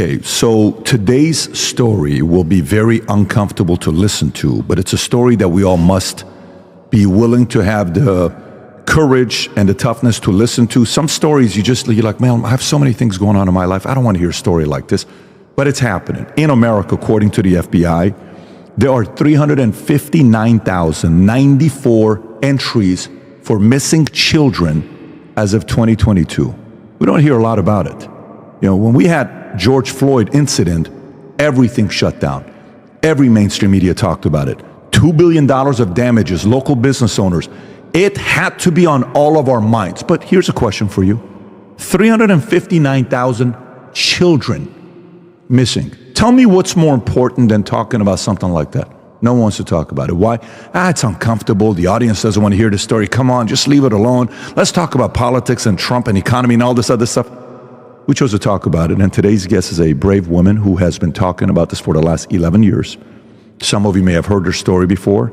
Okay, so today's story will be very uncomfortable to listen to, but it's a story that we all must be willing to have the courage and the toughness to listen to. Some stories you're like, man, I have so many things going on in my life. I don't want to hear a story like this, but it's happening. In America, according to the FBI, there are 359,094 entries for missing children as of 2022. We don't hear a lot about it. When we had George Floyd incident, everything shut down. Every mainstream media talked about it. $2 billion of damages, local business owners. It had to be on all of our minds. But here's a question for you. 359,000 children missing. Tell me what's more important than talking about something like that. No one wants to talk about it. Why? It's uncomfortable. The audience doesn't want to hear the story. Come on, just leave it alone. Let's talk about politics and Trump and economy and all this other stuff. We chose to talk about it, and today's guest is a brave woman who has been talking about this for the last 11 years. Some of you may have heard her story before.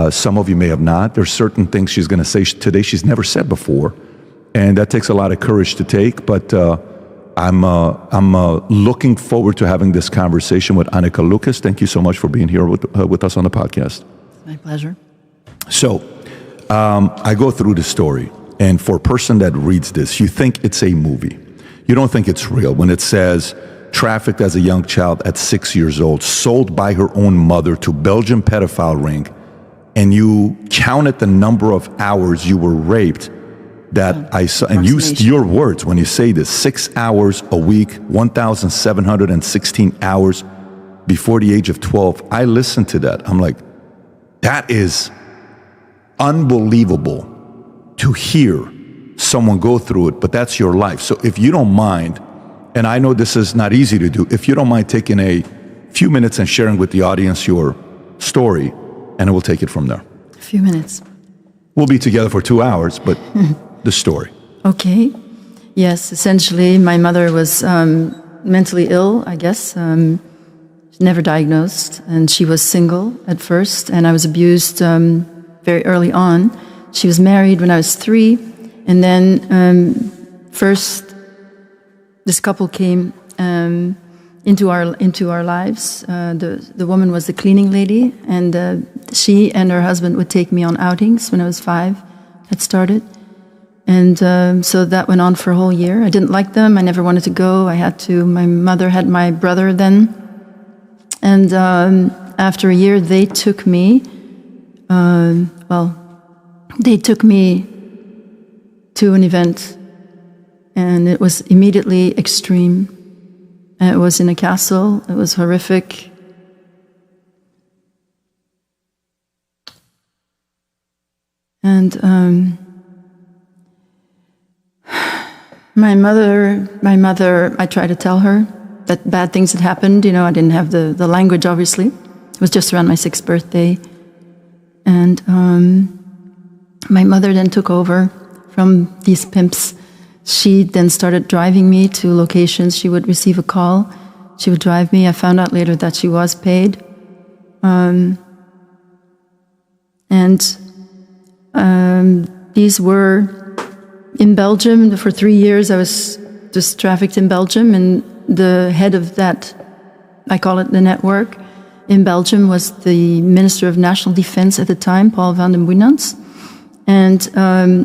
Some of you may have not. There's certain things she's going to say today she's never said before, and that takes a lot of courage to take, but I'm looking forward to having this conversation with Anneke Lucas. Thank you so much for being here with us on the podcast. My pleasure. So I go through the story, and for a person that reads this, you think it's a movie. You don't think it's real when it says, trafficked as a young child at 6 years old, sold by her own mother to Belgian pedophile ring, and you counted the number of hours you were raped that I saw, and used your words when you say this, 6 hours a week, 1,716 hours before the age of 12. I listened to that. I'm like, that is unbelievable to hear someone go through it, but that's your life. So if you don't mind, and I know this is not easy to do, if you don't mind taking a few minutes and sharing with the audience your story, and we'll take it from there. A few minutes. We'll be together for 2 hours, but the story. Okay. Yes, essentially, my mother was mentally ill, I guess. Never diagnosed, and she was single at first, and I was abused very early on. She was married when I was 3, and then first this couple came into our lives. The woman was the cleaning lady, and she and her husband would take me on outings when I was 5. It started, and so that went on for a whole year. I didn't like them. I never wanted to go. I had to. My mother had my brother then, and after a year, they took me. They took me to an event, and it was immediately extreme. And it was in a castle. It was horrific. And my mother, I tried to tell her that bad things had happened. You know, I didn't have the language, obviously. It was just around my 6th birthday. And my mother then took over from these pimps. She then started driving me to locations. She would receive a call. She would drive me. I found out later that she was paid. These were in Belgium. For 3 years, I was just trafficked in Belgium. And the head of that, I call it the network, in Belgium was the Minister of National Defense at the time, Paul van den Boeinans. And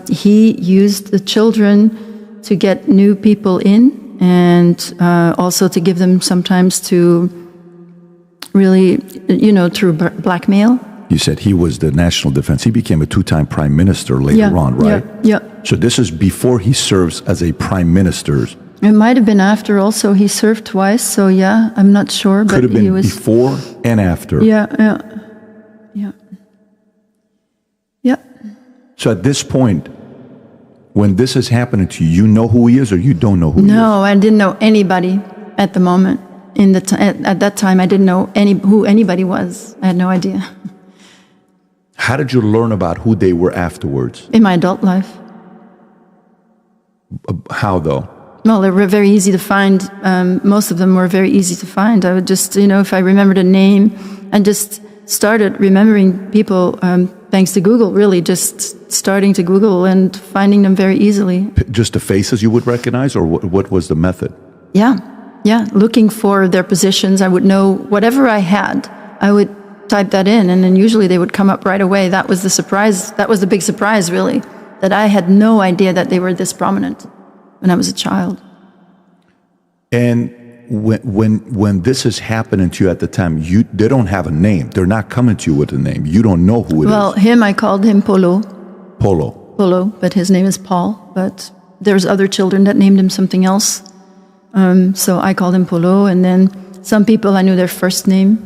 he used the children to get new people in, and also to give them sometimes to really, through blackmail. You said he was the national defense. He became a 2-time prime minister later on, right? Yeah. So this is before he serves as a prime minister. It might have been after also. He served twice, so yeah, I'm not sure. Could have been before and after. Yeah. So at this point, when this is happening to you, you know who he is, or you don't know who he is? No, I didn't know anybody at the moment. At that time, I didn't know who anybody was. I had no idea. How did you learn about who they were afterwards? In my adult life. How though? Well, they were very easy to find. Most of them were very easy to find. I would just, if I remembered a name, I just started remembering people thanks to Google, really, just starting to Google and finding them very easily. Just the faces you would recognize, or what was the method? Yeah. yeah, looking for their positions. I would know whatever I had, I would type that in, and then usually they would come up right away. That was the surprise. That was the big surprise, really, that I had no idea that they were this prominent when I was a child. And when this is happening to you at the time, they don't have a name. They're not coming to you with a name. You don't know who it is. Well, him, I called him Polo. Polo, but his name is Paul. But there's other children that named him something else. So I called him Polo, and then some people I knew their first name.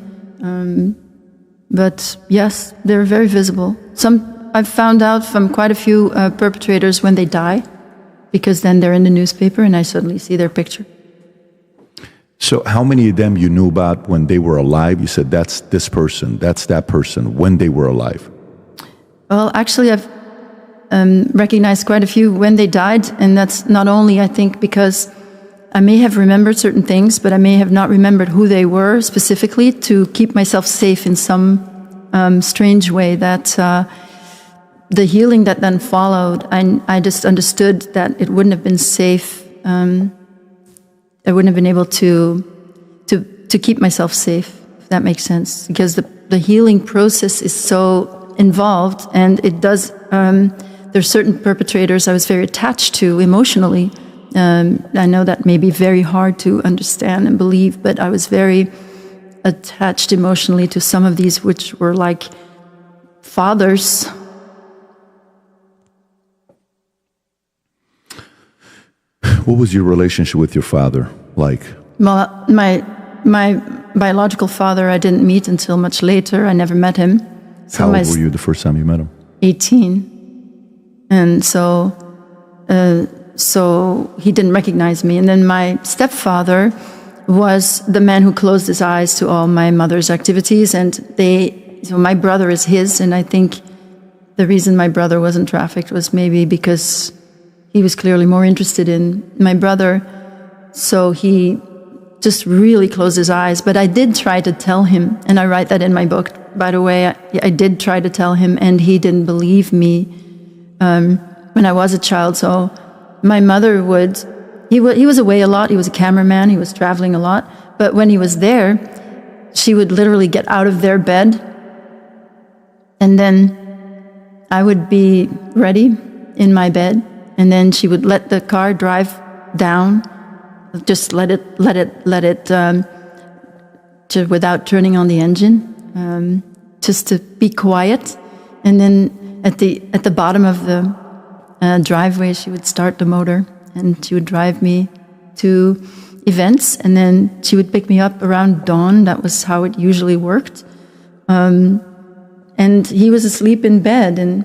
But yes, they're very visible. I've found out from quite a few perpetrators when they die, because then they're in the newspaper and I suddenly see their picture. So how many of them you knew about when they were alive? You said, that's this person, that's that person, when they were alive. Well, actually, I've recognized quite a few when they died, and that's not only, I think, because I may have remembered certain things, but I may have not remembered who they were specifically to keep myself safe in some strange way. That the healing that then followed, I just understood that it wouldn't have been safe. I wouldn't have been able to keep myself safe, if that makes sense, because the healing process is so involved, and it does. There's certain perpetrators I was very attached to emotionally. I know that may be very hard to understand and believe, but I was very attached emotionally to some of these, which were like fathers. What was your relationship with your father like? Well, my biological father I didn't meet until much later. I never met him. So How old were you the first time you met him? 18. And so he didn't recognize me. And then my stepfather was the man who closed his eyes to all my mother's activities. And so my brother is his, and I think the reason my brother wasn't trafficked was maybe because he was clearly more interested in my brother. So he just really closed his eyes. But I did try to tell him, and I write that in my book, by the way, I did try to tell him, and he didn't believe me when I was a child. So my mother he was away a lot, he was a cameraman, he was traveling a lot, but when he was there, she would literally get out of their bed, and then I would be ready in my bed, and then she would let the car drive down, just let it without turning on the engine, just to be quiet. And then at the bottom of the driveway, she would start the motor, and she would drive me to events, and then she would pick me up around dawn. That was how it usually worked. And he was asleep in bed, and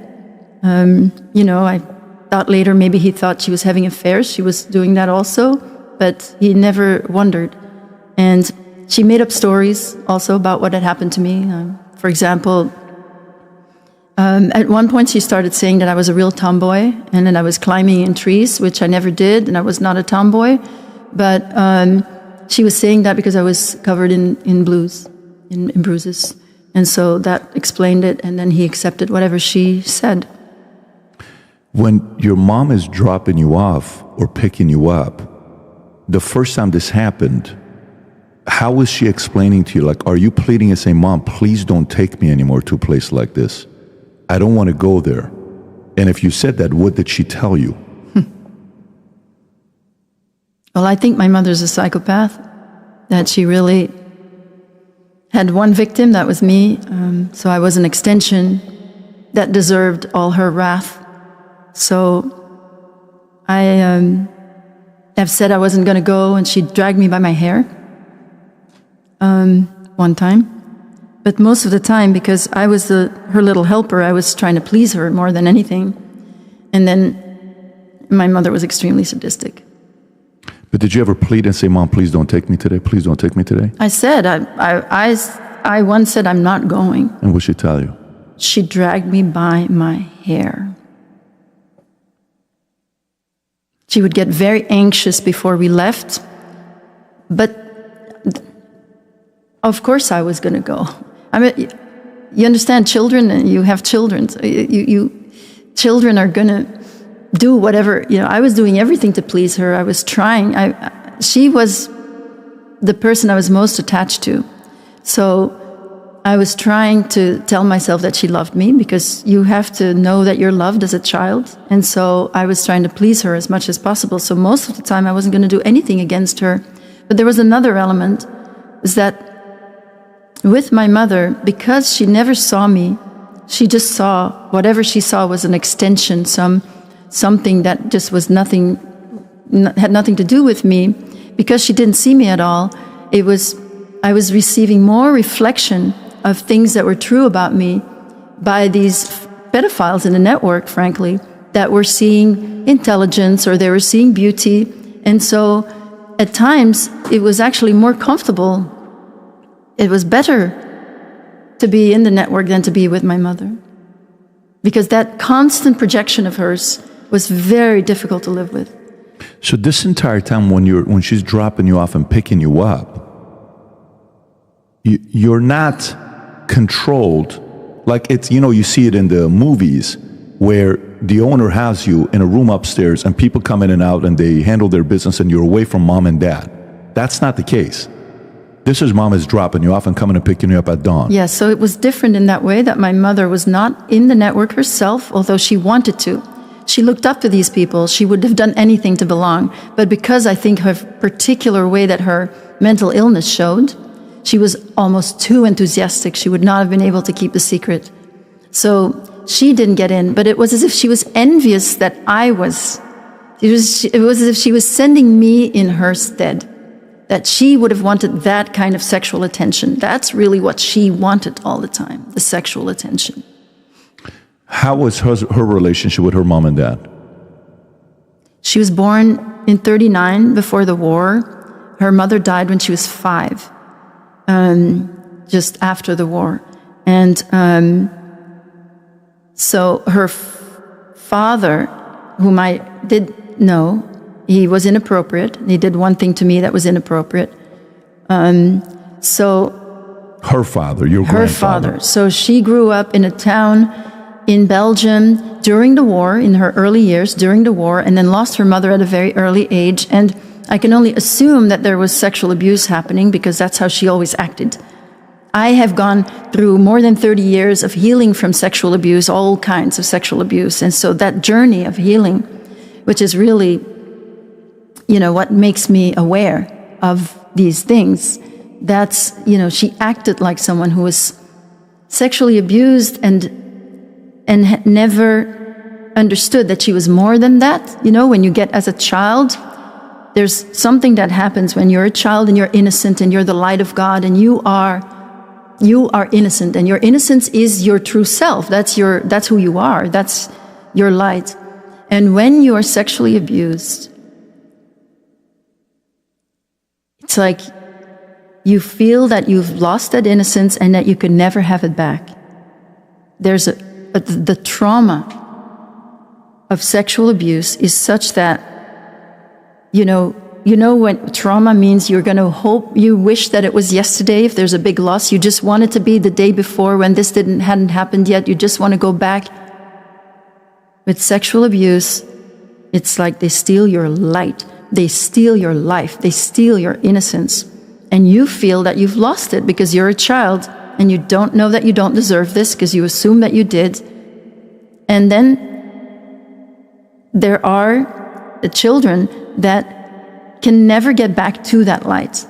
I thought later maybe he thought she was having affairs. She was doing that also, but he never wondered. And she made up stories also about what had happened to me. For example, at one point she started saying that I was a real tomboy, and that I was climbing in trees, which I never did, and I was not a tomboy. But she was saying that because I was covered in bruises. And so that explained it, and then he accepted whatever she said. When your mom is dropping you off or picking you up, the first time this happened, how was she explaining to you? Like, are you pleading and saying, Mom, please don't take me anymore to a place like this? I don't want to go there. And if you said that, what did she tell you? Well, I think my mother's a psychopath, that she really had one victim, that was me. So I was an extension that deserved all her wrath. So I have said I wasn't going to go, and she dragged me by my hair one time. But most of the time, because I was her little helper, I was trying to please her more than anything. And then my mother was extremely sadistic. But did you ever plead and say, Mom, please don't take me today? Please don't take me today? I said, I once said, I'm not going. And what did she tell you? She dragged me by my hair. She would get very anxious before we left. But of course I was going to go. I mean, you understand, children, and you have children. So children are going to do whatever. I was doing everything to please her. I was trying. She was the person I was most attached to. So I was trying to tell myself that she loved me, because you have to know that you're loved as a child. And so I was trying to please her as much as possible. So most of the time I wasn't going to do anything against her. But there was another element, is that with my mother, because she never saw me, she just saw, whatever she saw was an extension, something that just was nothing, had nothing to do with me. Because she didn't see me at all, I was receiving more reflection of things that were true about me by these pedophiles in the network, frankly, that were seeing intelligence, or they were seeing beauty. And so at times it was actually more comfortable. It was better to be in the network than to be with my mother, because that constant projection of hers was very difficult to live with. So this entire time when she's dropping you off and picking you up, you're not controlled like it's, you see it in the movies where the owner has you in a room upstairs and people come in and out and they handle their business and you're away from mom and dad. That's not the case. This is mom is dropping you off and coming and picking you up at dawn. Yes, so it was different in that way, that my mother was not in the network herself, although she wanted to. She looked up to these people. She would have done anything to belong. But because I think her particular way that her mental illness showed, she was almost too enthusiastic. She would not have been able to keep the secret. So she didn't get in, but it was as if she was envious that I was. It was as if she was sending me in her stead, that she would have wanted that kind of sexual attention. That's really what she wanted all the time, the sexual attention. How was her relationship with her mom and dad? She was born in 1939, before the war. Her mother died when she was 5, just after the war. And so her father, whom I did know, he was inappropriate. He did one thing to me that was inappropriate. So her father, your her grandfather. father. So she grew up in a town in Belgium during the war, in her early years during the war, and then lost her mother at a very early age. And I can only assume that there was sexual abuse happening, because that's how she always acted. I have gone through more than 30 years of healing from sexual abuse, all kinds of sexual abuse. And so that journey of healing, which is really, what makes me aware of these things, that's, she acted like someone who was sexually abused and had never understood that she was more than that. When you get as a child, there's something that happens when you're a child and you're innocent and you're the light of God, and you are innocent, and your innocence is your true self. That's who you are. That's your light. And when you are sexually abused, it's like you feel that you've lost that innocence and that you can never have it back. There's the trauma of sexual abuse is such that, when trauma means you're going to hope, you wish that it was yesterday. If there's a big loss, you just want it to be the day before, when this hadn't happened yet. You just want to go back. With sexual abuse, it's like they steal your light. They steal your life. They steal your innocence. And you feel that you've lost it because you're a child and you don't know that you don't deserve this because you assume that you did. And then there are children that can never get back to that light.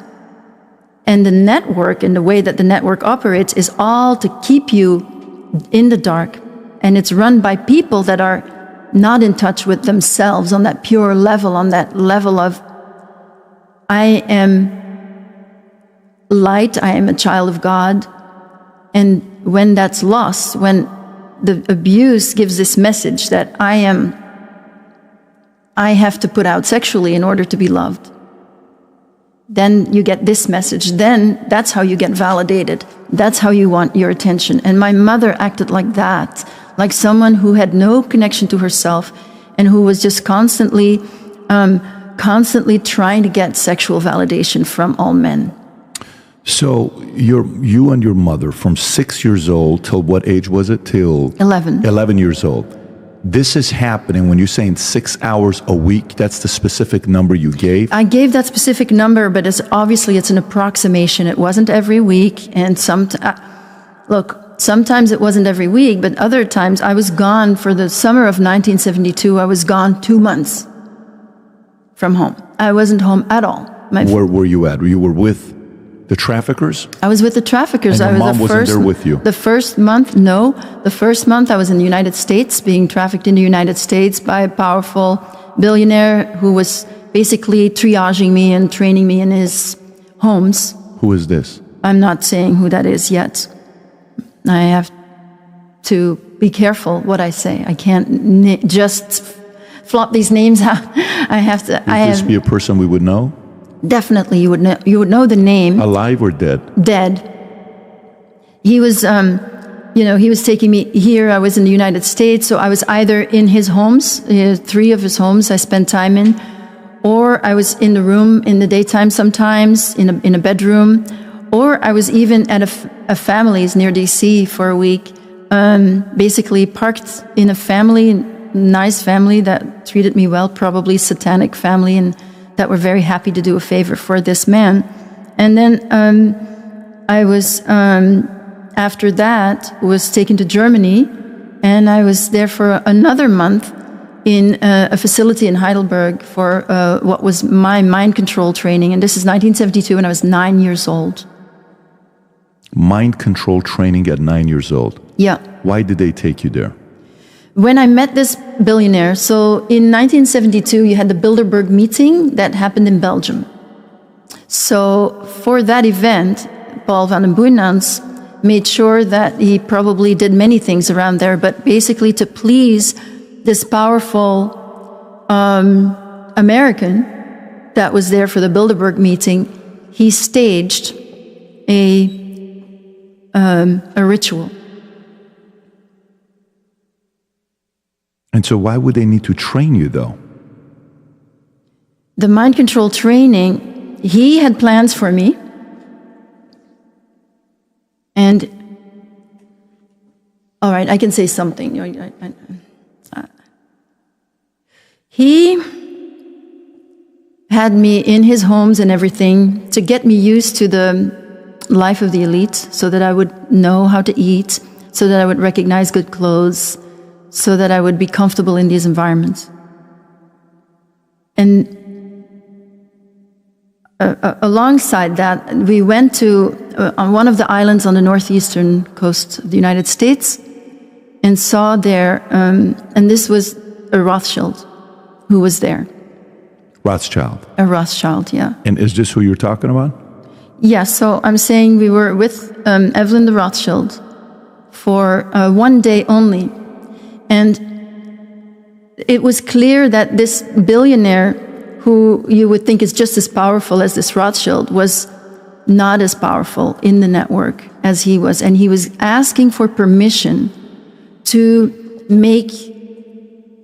And the network and the way that the network operates is all to keep you in the dark. And it's run by people that are not in touch with themselves on that pure level, on that level of, I am light, I am a child of God. And when that's lost, when the abuse gives this message that I have to put out sexually in order to be loved, then you get this message. Then that's how you get validated. That's how you want your attention. And my mother acted like that, like someone who had no connection to herself and who was just constantly trying to get sexual validation from all men. So you and your mother, from 6 years old till what age was it? Till 11. 11 years old. This is happening when you're saying 6 hours a week. That's the specific number you gave. I gave that specific number, but it's an approximation. It wasn't every week, and sometimes it wasn't every week, but other times I was gone for the summer of 1972. I was gone 2 months from home. I wasn't home at all. Where were you at? You were with the traffickers? I was with the traffickers. And your mom wasn't there with you? The first month, no. The first month I was in the United States, being trafficked in the United States by a powerful billionaire who was basically triaging me and training me in his homes. Who is this? I'm not saying who that is yet. I have to be careful what I say. I can't just flop these names out. I have to. Would this be a person we would know? Definitely, you would know the name. Alive or dead? Dead. He was, he was taking me here. I was in the United States, so I was either in his homes, 3 of his homes I spent time in, or I was in the room in the daytime sometimes, in a bedroom, or I was even at a family's near DC for a week, basically parked in a family, nice family that treated me well, probably satanic family, and that were very happy to do a favor for this man. And then I was, after that, was taken to Germany, and I was there for another month in a facility in Heidelberg for what was my mind control training. And this is 1972, and I was 9 years old. Mind control training at 9 years old? Yeah. Why did they take you there? When I met this billionaire, so in 1972, you had the Bilderberg meeting that happened in Belgium. So for that event, Paul van den Boeynants made sure that he probably did many things around there, but basically to please this powerful American that was there for the Bilderberg meeting, he staged a ritual. And so why would they need to train you, though? The mind control training, he had plans for me. And, all right, I can say something. He had me in his homes and everything to get me used to the life of the elite so that I would know how to eat, so that I would recognize good clothes, so that I would be comfortable in these environments. And alongside that, we went to on one of the islands on the northeastern coast of the United States and saw there, and this was a Rothschild who was there. Rothschild? A Rothschild, yeah. And is this who you're talking about? Yeah, so I'm saying we were with Evelyn the Rothschild for 1 day only. And it was clear that this billionaire, who you would think is just as powerful as this Rothschild, was not as powerful in the network as he was. And he was asking for permission to make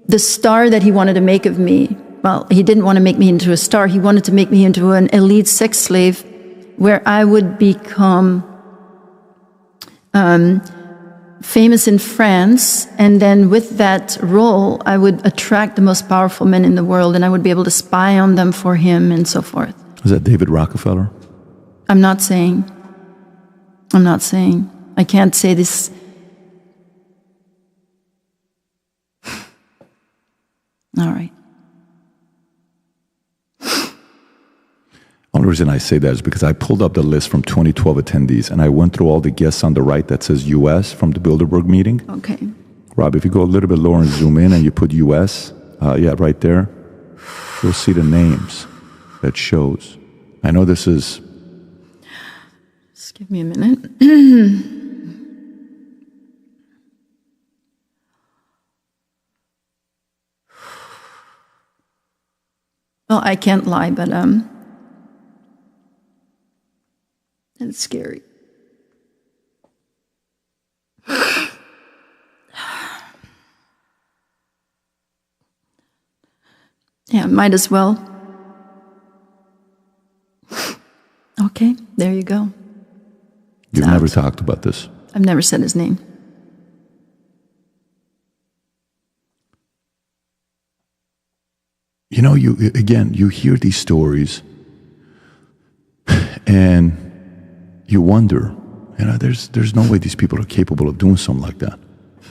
the star that he wanted to make of me. Well, he didn't want to make me into a star. He wanted to make me into an elite sex slave where I would become famous in France, and then with that role, I would attract the most powerful men in the world, and I would be able to spy on them for him and so forth. Is that David Rockefeller? I'm not saying. I can't say this. All right. The only reason I say that is because I pulled up the list from 2012 attendees, and I went through all the guests on the right that says U.S. from the Bilderberg meeting. Okay. Rob, if you go a little bit lower and zoom in and you put U.S., right there, you'll see the names that shows. I know this is... Just give me a minute. Well, I can't lie, but it's scary. Yeah, might as well. Okay, there you go. You've never talked about this. I've never said his name. you hear these stories and you wonder, there's no way these people are capable of doing something like that.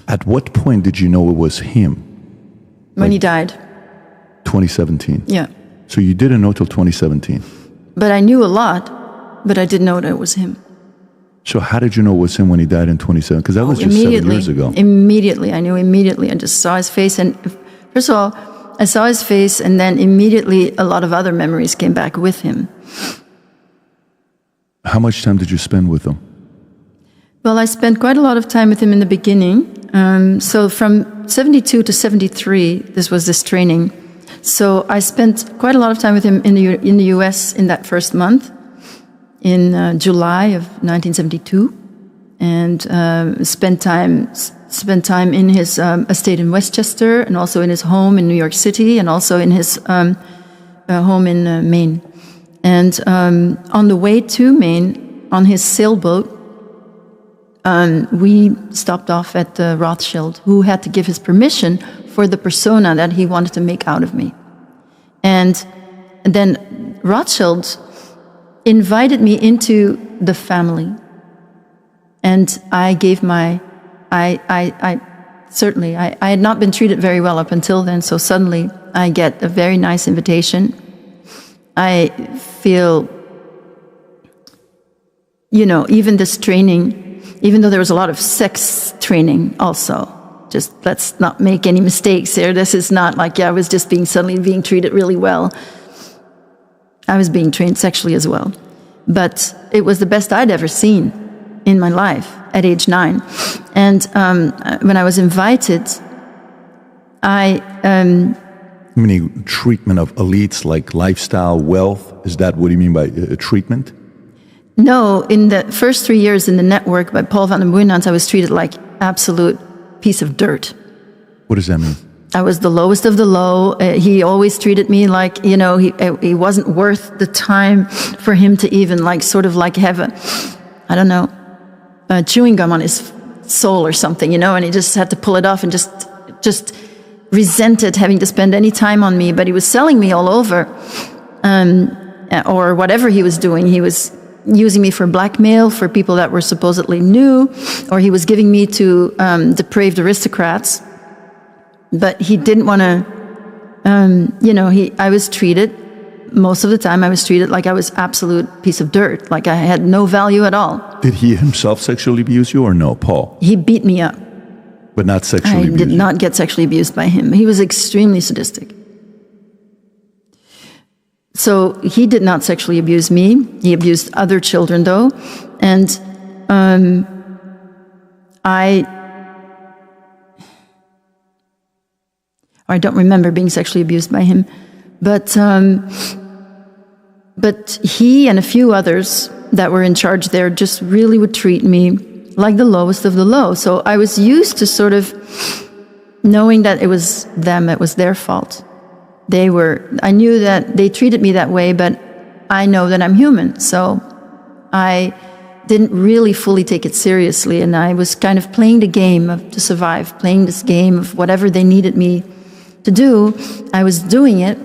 At what point did you know it was him? When he died. 2017. Yeah. So you didn't know till 2017. But I knew a lot, but I didn't know that it was him. So how did you know it was him when he died in 2017? Because that was just 7 years ago. Immediately. I knew immediately. I just saw his face. And first of all, I saw his face, and then immediately a lot of other memories came back with him. How much time did you spend with him? Well, I spent quite a lot of time with him in the beginning. So from 72 to 73, this training. So I spent quite a lot of time with him in the U.S. in that first month, in July of 1972, and spent time in his estate in Westchester, and also in his home in New York City, and also in his home in Maine. And on the way to Maine, on his sailboat, we stopped off at Rothschild, who had to give his permission for the persona that he wanted to make out of me. And then Rothschild invited me into the family. And I gave I had not been treated very well up until then, so suddenly I get a very nice invitation. I feel, even this training, even though there was a lot of sex training also, just let's not make any mistakes here. This is not like I was just suddenly being treated really well. I was being trained sexually as well. But it was the best I'd ever seen in my life at age 9. And when I was invited, Meaning treatment of elites like lifestyle, wealth? Is that what you mean by treatment? No, in the first 3 years in the network by Paul van den Boeynants, I was treated like absolute piece of dirt. What does that mean? I was the lowest of the low. He always treated me like, he wasn't worth the time for him to even have a chewing gum on his soul or something, and he just had to pull it off and just resented having to spend any time on me. But he was selling me all over, or whatever he was doing. He was using me for blackmail for people that were supposedly new, or he was giving me to depraved aristocrats. But he didn't want to, I was treated, most of the time I was treated like I was absolute piece of dirt, like I had no value at all. Did he himself sexually abuse you or no, Paul? He beat me up. But not sexually abused I did not get sexually abused by him. He was extremely sadistic. So he did not sexually abuse me. He abused other children, though. And I don't remember being sexually abused by him. But he and a few others that were in charge there just really would treat me like the lowest of the low. So I was used to sort of knowing that it was them, it was their fault. I knew that they treated me that way, but I know that I'm human. So I didn't really fully take it seriously, and I was kind of playing the game to survive, playing this game of whatever they needed me to do. I was doing it.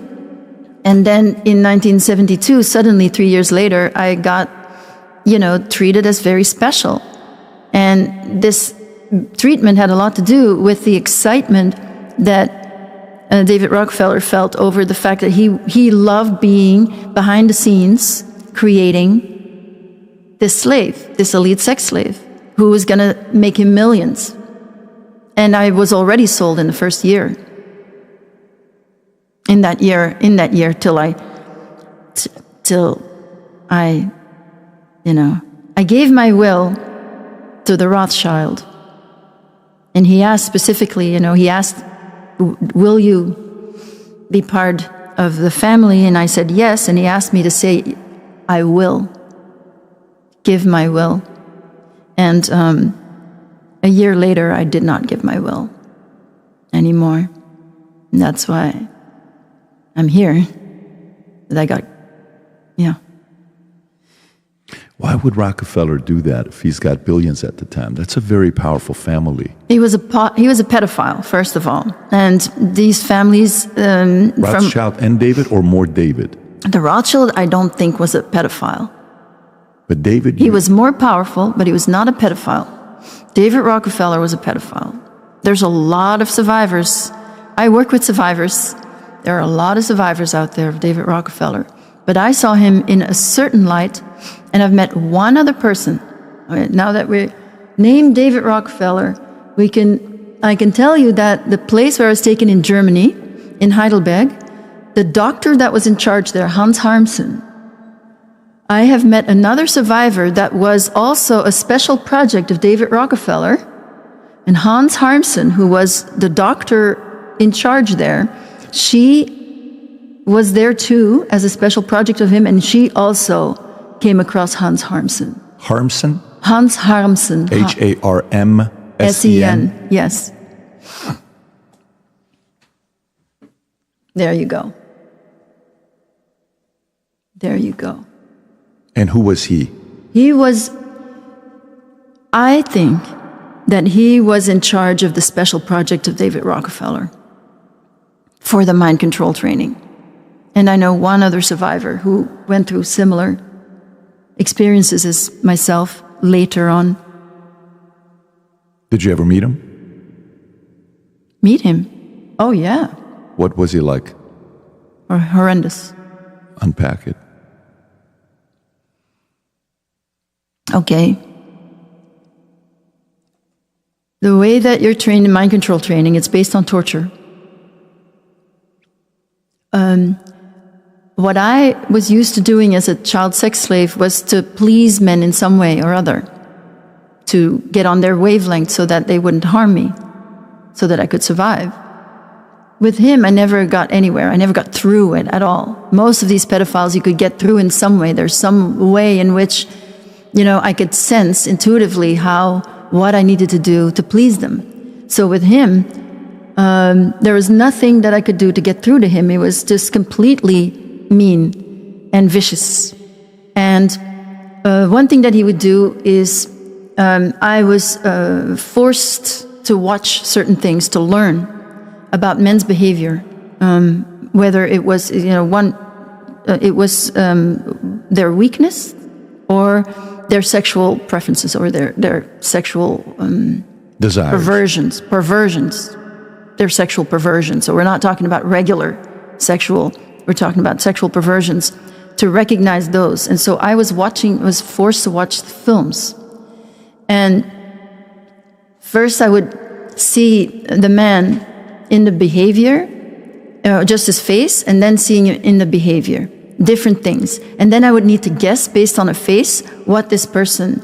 And then in 1972, suddenly 3 years later, I got, treated as very special. And this treatment had a lot to do with the excitement that David Rockefeller felt over the fact that he loved being behind the scenes, creating this slave, this elite sex slave, who was going to make him millions. And I was already sold in the first year. In that year, till I gave my will to the Rothschild. And he asked specifically, will you be part of the family? And I said yes, and he asked me to say, I will give my will. And a year later, I did not give my will anymore. And that's why I'm here. That I got, yeah. Why would Rockefeller do that if he's got billions at the time? That's a very powerful family. He was a pedophile, first of all. And these families... Rothschild and David, or more David? The Rothschild, I don't think, was a pedophile. But David... He was more powerful, but he was not a pedophile. David Rockefeller was a pedophile. There's a lot of survivors. I work with survivors. There are a lot of survivors out there of David Rockefeller. But I saw him in a certain light, and I've met one other person. Now that we named David Rockefeller, I can tell you that the place where I was taken in Germany, in Heidelberg, the doctor that was in charge there, Hans Harmsen, I have met another survivor that was also a special project of David Rockefeller, and Hans Harmsen, who was the doctor in charge there, she was there too as a special project of him, and she also came across Hans Harmsen. Harmsen? Hans Harmsen. Harmsen, yes. There you go. There you go. And who was he? I think that he was in charge of the special project of David Rockefeller for the mind control training. And I know one other survivor who went through similar experiences as myself later on. Did you ever meet him? Meet him? Oh, yeah. What was he like? Or horrendous. Unpack it. Okay. The way that you're trained in mind control training, it's based on torture. What I was used to doing as a child sex slave was to please men in some way or other, to get on their wavelength so that they wouldn't harm me, so that I could survive. With him, I never got anywhere. I never got through it at all. Most of these pedophiles, you could get through in some way. There's some way in which, I could sense intuitively what I needed to do to please them. So with him, there was nothing that I could do to get through to him. He was just completely mean and vicious. And one thing that he would do is I was forced to watch certain things to learn about men's behavior, whether it was their weakness or their sexual preferences or their sexual desires, perversions, their sexual perversions. So we're not talking about regular sexual. We're talking about sexual perversions, to recognize those. And so I was forced to watch the films. And first I would see the man in the behavior, just his face, and then seeing him in the behavior, different things. And then I would need to guess based on a face what this person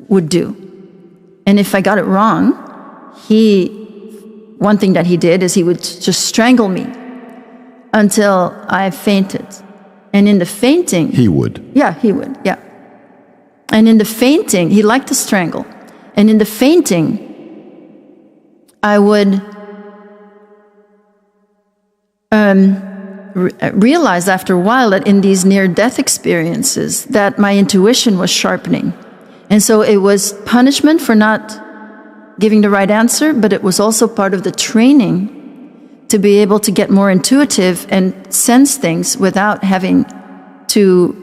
would do. And if I got it wrong, one thing that he did is he would just strangle me until I fainted. And in the fainting... He would? Yeah, he would, yeah. And in the fainting, he liked to strangle. And in the fainting, I would realize after a while that in these near-death experiences that my intuition was sharpening. And so it was punishment for not giving the right answer, but it was also part of the training to be able to get more intuitive and sense things without having to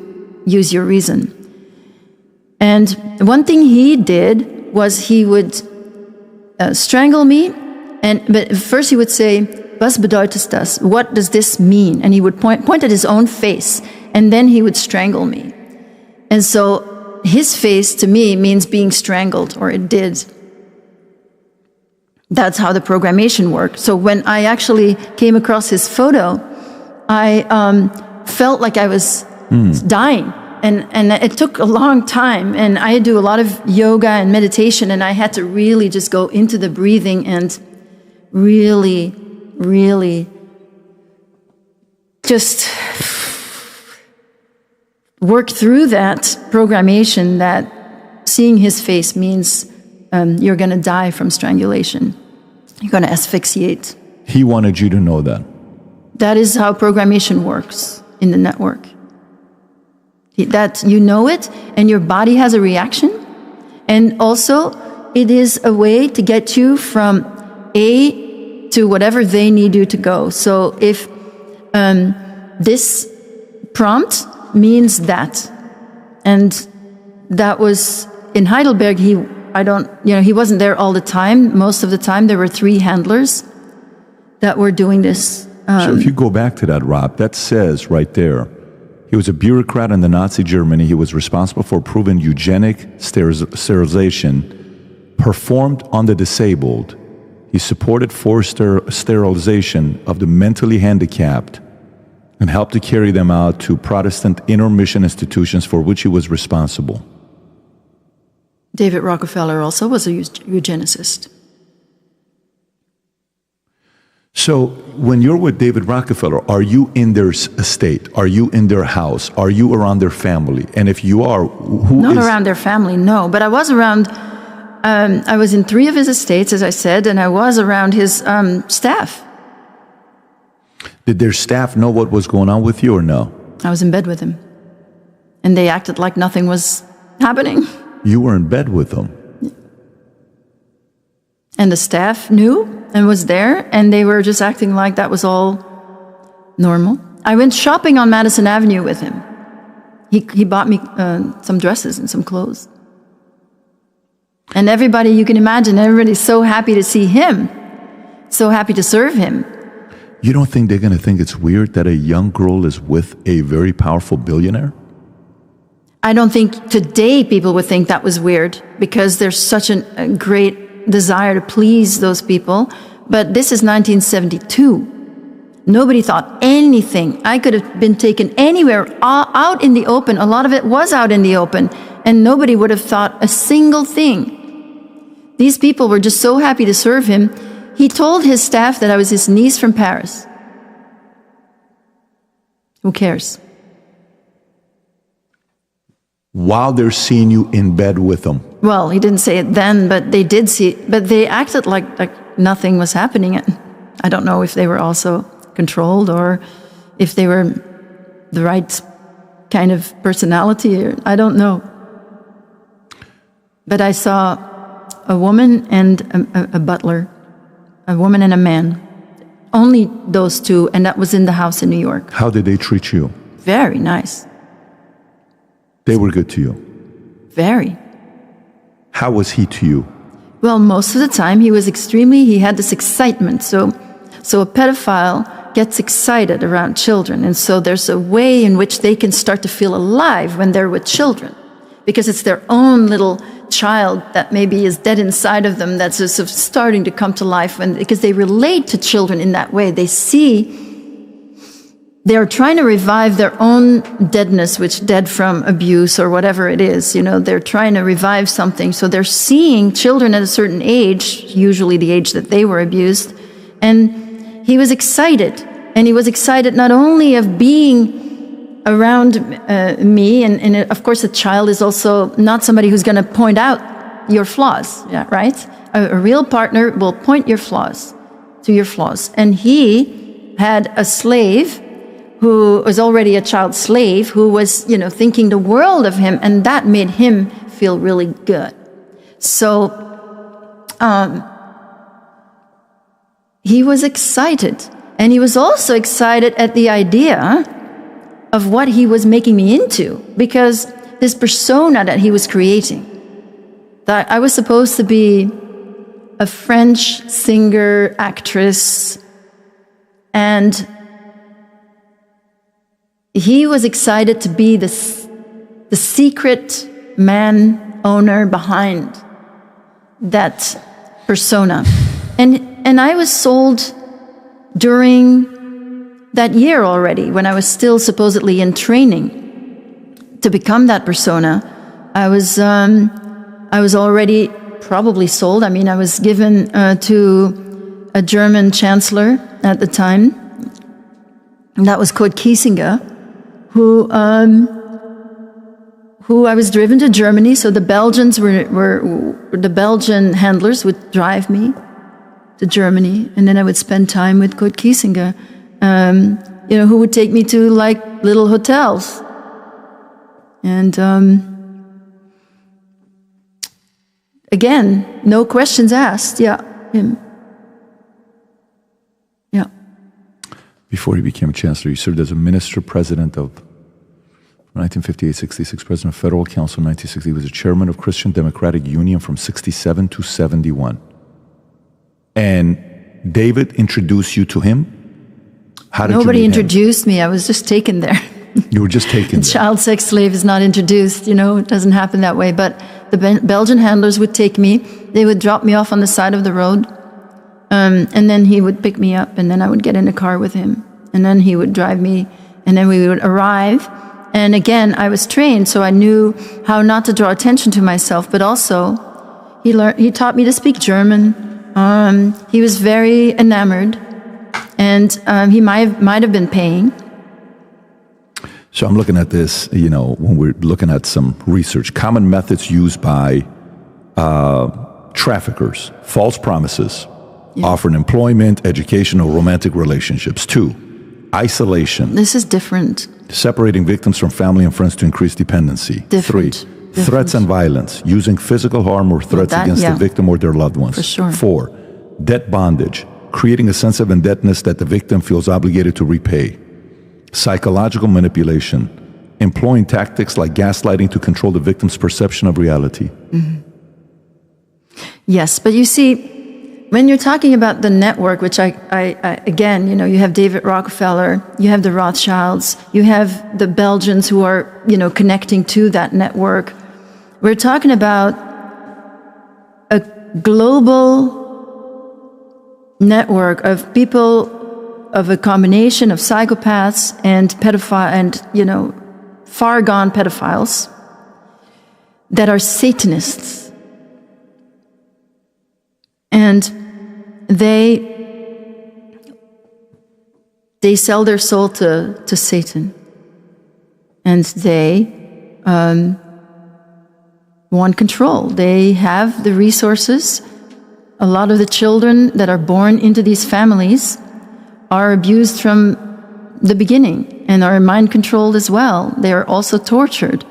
use your reason. And one thing he did was he would strangle me, but first he would say, "Was bedeutet das?" What does this mean? And he would point at his own face, and then he would strangle me. And so his face to me means being strangled, or it did. That's how the programmation worked. So when I actually came across his photo, I felt like I was dying. And it took a long time. And I do a lot of yoga and meditation, and I had to really just go into the breathing and really, really just work through that programmation that seeing his face means you're going to die from strangulation. You're going to asphyxiate. He wanted you to know that. That is how programmation works in the network. That you know it, and your body has a reaction. And also, it is a way to get you from A to whatever they need you to go. So if this prompt means that, and that was in Heidelberg, he wasn't there all the time. Most of the time, there were 3 handlers that were doing this. So if you go back to that, Rob, that says right there, he was a bureaucrat in the Nazi Germany. He was responsible for proven eugenic sterilization performed on the disabled. He supported forced sterilization of the mentally handicapped and helped to carry them out to Protestant intermission institutions for which he was responsible. David Rockefeller also was a eugenicist. So when you're with David Rockefeller, are you in their estate? Are you in their house? Are you around their family? And if you are, who Not is... around their family, no. But I was around, I was in 3 of his estates, as I said, and I was around his staff. Did their staff know what was going on with you or no? I was in bed with him. And they acted like nothing was happening. You were in bed with them? And the staff knew and was there, and they were just acting like that was all normal. I went shopping on Madison Avenue with him. He bought me some dresses and some clothes. And everybody, you can imagine, everybody's so happy to see him, so happy to serve him. You don't think they're going to think it's weird that a young girl is with a very powerful billionaire? I don't think today people would think that was weird, because there's such a great desire to please those people. But this is 1972. Nobody thought anything. I could have been taken anywhere out in the open. A lot of it was out in the open, and nobody would have thought a single thing. These people were just so happy to serve him. He told his staff that I was his niece from Paris. Who cares? While they're seeing you in bed with them. Well, he didn't say it then, but they did see it. But they acted like nothing was happening. I don't know if they were also controlled or if they were the right kind of personality. I don't know. But I saw a woman and a butler, a woman and a man. Only those 2, and that was in the house in New York. How did they treat you? Very nice. They were good to you? Very. How was he to you? Well, most of the time he had this excitement. So a pedophile gets excited around children. And so there's a way in which they can start to feel alive when they're with children, because it's their own little child that maybe is dead inside of them that's just starting to come to life, because they relate to children in that way. They're trying to revive their own deadness, which dead from abuse or whatever it is. They're trying to revive something. So they're seeing children at a certain age, usually the age that they were abused. And he was excited. And he was excited not only of being around me, and of course a child is also not somebody who's going to point out your flaws, yeah, right? A real partner will point your flaws to your flaws. And he had a slave who was already a child slave, who was, thinking the world of him, and that made him feel really good. So he was excited, and he was also excited at the idea of what he was making me into, because this persona that he was creating, that I was supposed to be a French singer, actress, and he was excited to be the secret man owner behind that persona. And I was sold during that year already, when I was still supposedly in training to become that persona. I was already probably sold. I mean, I was given to a German chancellor at the time, and that was Kurt Kiesinger, who I was driven to Germany. So the Belgians the Belgian handlers would drive me to Germany, and then I would spend time with Kurt Kiesinger, who would take me to like little hotels And again, no questions asked. Yeah, him. Yeah. Before he became chancellor, he served as a minister president of 1958-66, president of Federal Council in 1960. He was a chairman of Christian Democratic Union from 67 to 71. And David introduced you to him? How did Nobody you meet introduced me. I was just taken there. You were just taken there. Child sex slave is not introduced, it doesn't happen that way. But the Belgian handlers would take me. They would drop me off on the side of the road. And then he would pick me up, and then I would get in a car with him. And then he would drive me, and then we would arrive. And again, I was trained, so I knew how not to draw attention to myself, but also he taught me to speak German. He was very enamored, and he might have been paying. So I'm looking at this, when we're looking at some research, common methods used by traffickers, false promises, offering employment, education, or romantic relationships. 2, isolation. This is different. Separating victims from family and friends to increase dependency. Different. 3, threats and violence, using physical harm or threats against the victim or their loved ones. For sure. 4, debt bondage, creating a sense of indebtedness that the victim feels obligated to repay. Psychological manipulation, employing tactics like gaslighting to control the victim's perception of reality. Mm-hmm. Yes, but you see, when you're talking about the network, which I again, you have David Rockefeller, you have the Rothschilds, you have the Belgians who are, connecting to that network. We're talking about a global network of people, of a combination of psychopaths and far gone pedophiles that are Satanists. And they sell their soul to Satan. And they want control. They have the resources. A lot of the children that are born into these families are abused from the beginning and are mind controlled as well. They are also tortured.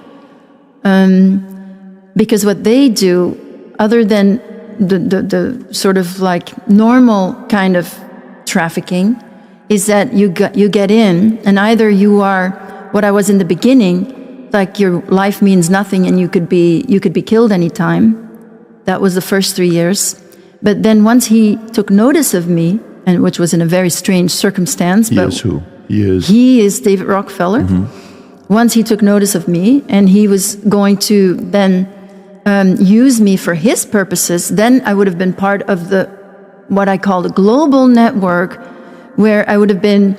Because what they do, other than the sort of like normal kind of trafficking, is that you get in, and either you are what I was in the beginning, like your life means nothing and you could be killed anytime. That was the first 3 years. But then once he took notice of me, and which was in a very strange circumstance. He is who? He is David Rockefeller. Mm-hmm. Once he took notice of me, and he was going to then use me for his purposes, then I would have been part of what I call the global network, where I would have been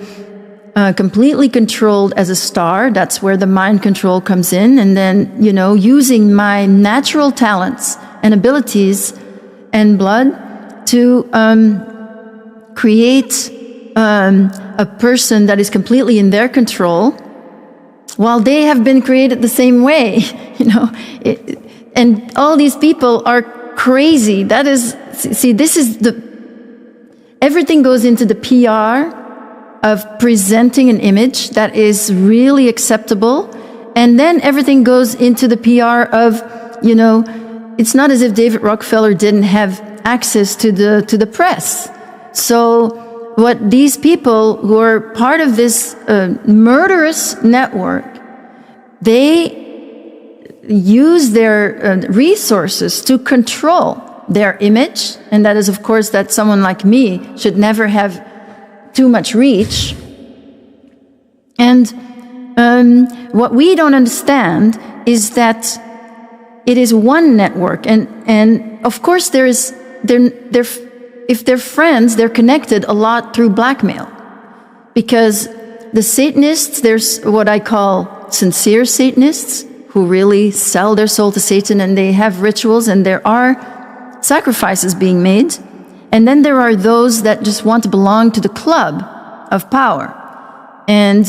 completely controlled as a star. That's where the mind control comes in. And then, using my natural talents and abilities and blood to create a person that is completely in their control, while they have been created the same way, and all these people are crazy. That is, this is everything goes into the PR of presenting an image that is really acceptable, and then everything goes into the PR of, it's not as if David Rockefeller didn't have access to the press. So what these people who are part of this murderous network, they use their resources to control their image, and that is, of course, that someone like me should never have too much reach. And what we don't understand is that it is one network, and of course if they're friends, they're connected a lot through blackmail, because the Satanists, there's what I call sincere Satanists who really sell their soul to Satan, and they have rituals, and there are sacrifices being made. And then there are those that just want to belong to the club of power. And,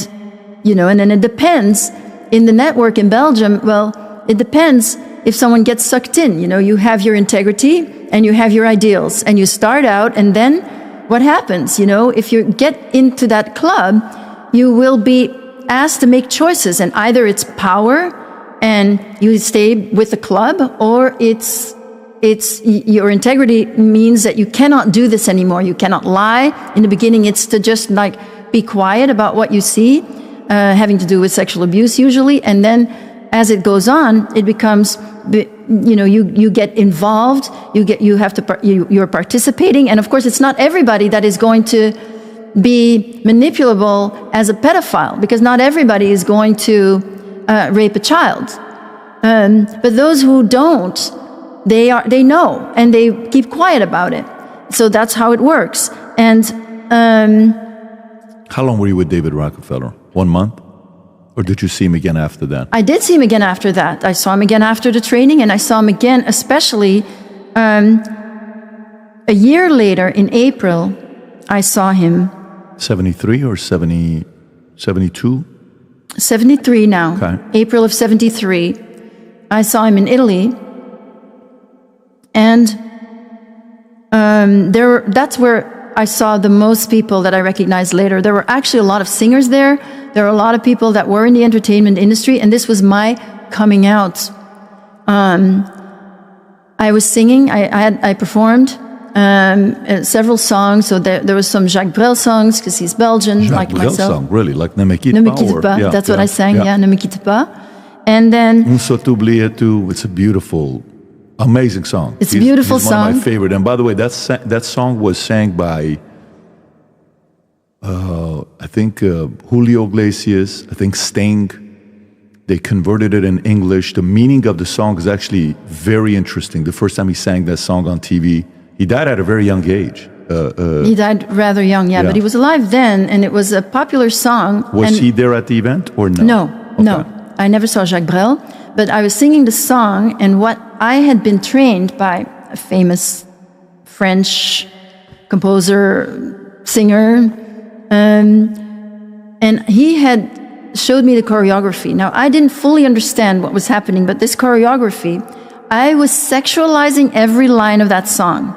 and then it depends. In the network in Belgium, well, it depends if someone gets sucked in. You have your integrity and you have your ideals, and you start out, and then what happens? If you get into that club, you will be asked to make choices, and either it's power and you stay with the club, or it's your integrity means that you cannot do this anymore. You cannot lie. In the beginning, it's to just like be quiet about what you see, having to do with sexual abuse usually, and then as it goes on, it becomes, you get involved. You're participating, and of course, it's not everybody that is going to be manipulable as a pedophile, because not everybody is going to rape a child. But those who don't, they know, and they keep quiet about it. So that's how it works. And how long were you with David Rockefeller? 1 month? Or did you see him again after that? I did see him again after that. I saw him again after the training, and I saw him again, especially a year later in April, I saw him. 73 or 70, 72? 73 now. Okay. April of 73. I saw him in Italy. And that's where I saw the most people that I recognized later. There were actually a lot of singers there. There were a lot of people that were in the entertainment industry, and this was my coming out. I was singing. I performed several songs. So there was some Jacques Brel songs, because he's Belgian, Jacques like Brel myself. song, really, like Ne me quitte Ne me pas, quitte or- pas. yeah, That's what I sang. Yeah, Ne me quitte pas. And Un then saut oublié tout. It's a beautiful, amazing song. It's a beautiful he's one of my song. favorite. And by the way, that song was sang by, I think Julio Iglesias, I think Sting. They converted it in English. The meaning of the song is actually very interesting. The first time he sang that song on TV, he died at a very young age. he died rather young, yeah, yeah. but he was alive then, and it was a popular song. Was and he there at the event or no? No, Okay. no. I never saw Jacques Brel, but I was singing the song, and what I had been trained by a famous French composer, singer, and he had showed me the choreography. Now, I didn't fully understand what was happening, but this choreography, I was sexualizing every line of that song.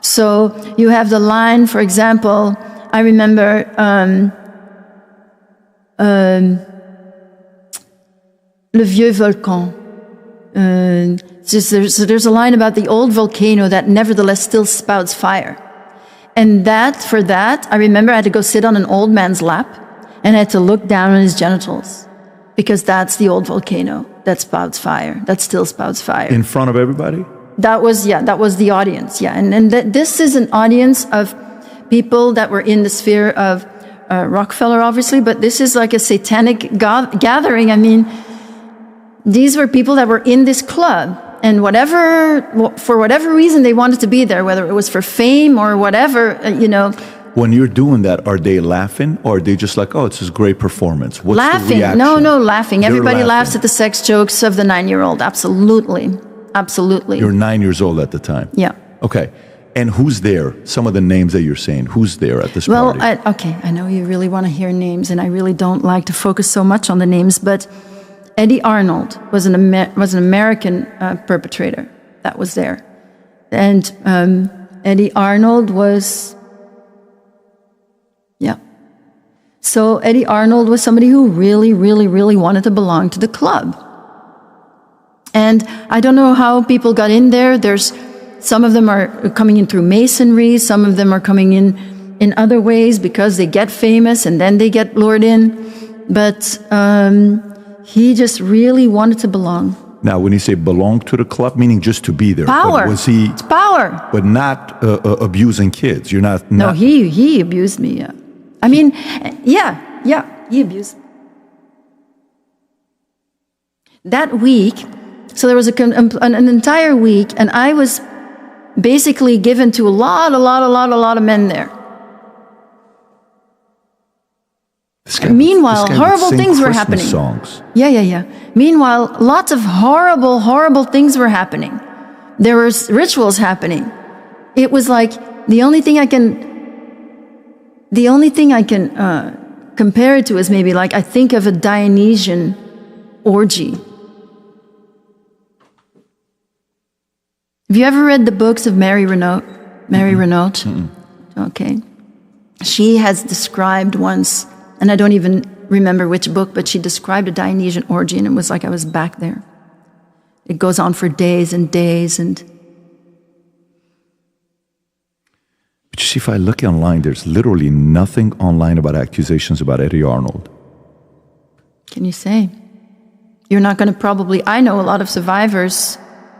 So you have the line, for example, I remember Le vieux volcan. There's a line about the old volcano that nevertheless still spouts fire. And for that, I remember I had to go sit on an old man's lap, and I had to look down on his genitals, because that's the old volcano that spouts fire, that still spouts fire. In front of everybody? That was the audience, yeah. And this is an audience of people that were in the sphere of Rockefeller, obviously, but this is like a satanic gathering. I mean, these were people that were in this club, and for whatever reason they wanted to be there, whether it was for fame or whatever, When you're doing that, are they laughing, or are they just like, oh, it's this great performance? What's the laughing. reaction? No, laughing. They're Everybody laughing. laughs at the sex jokes of the 9-year-old. Absolutely. You're 9 years old at the time. Yeah. Okay. And who's there? Some of the names that you're saying. Who's there at this Well, party? I know you really want to hear names, and I really don't like to focus so much on the names, but Eddie Arnold was an American perpetrator that was there. And Eddie Arnold was, yeah. So Eddie Arnold was somebody who really, really, really wanted to belong to the club. And I don't know how people got in there. Some of them are coming in through masonry. Some of them are coming in other ways because they get famous and then they get lured in. But he just really wanted to belong. Now, when you say belong to the club, meaning just to be there. Power. But was he? It's power. But not abusing kids. You're not. No, he abused me. Yeah. I mean, yeah, he abused me. That week, so there was an entire week, and I was basically given to a lot of men there. Meanwhile, horrible things were happening. Songs. Yeah. Meanwhile, lots of horrible things were happening. There were rituals happening. It was like the only thing I can compare it to is maybe like I think of a Dionysian orgy. Have you ever read the books of Mary Renaud? Mary Renaud? Okay. She has described once, and I don't even remember which book, but she described a Dionysian orgy, and it was like I was back there. It goes on for days and days, and But you see, if I look online, there's literally nothing online about accusations about Eddie Arnold. can you say? You're not going to probably, I know a lot of survivors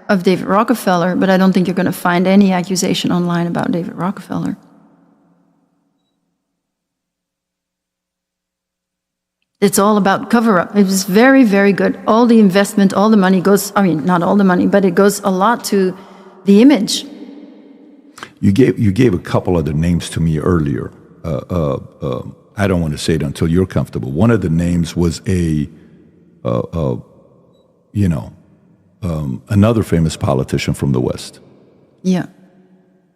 of David Rockefeller, but I don't think you're going to find any accusation online about David Rockefeller. It's all about cover-up. It was very, very good. All the investment, all the money goes, I mean, not all the money, but it goes a lot to the image. You gave a couple other names to me earlier. I don't want to say it until you're comfortable. One of the names was another famous politician from the West. Yeah.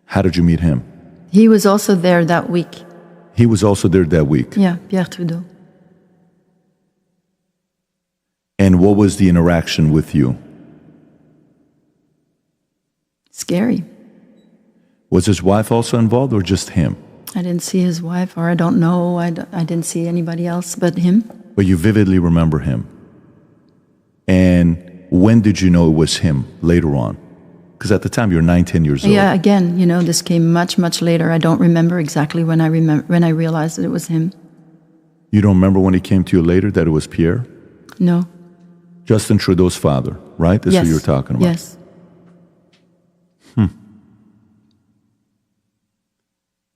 How did you meet him? He was also there that week. He was also there that week. Yeah, Pierre Trudeau. And what was the interaction with you? Scary. Was his wife also involved or just him? I didn't see his wife, or I don't know. I didn't see anybody else but him. But you vividly remember him. And when did you know it was him later on? Because at the time you were 9, 10 years old. Yeah, again, this came much, much later. I don't remember exactly when I realized that it was him. You don't remember when he came to you later that it was Pierre? No. Justin Trudeau's father, right? That's Yes. who you're talking about. Yes.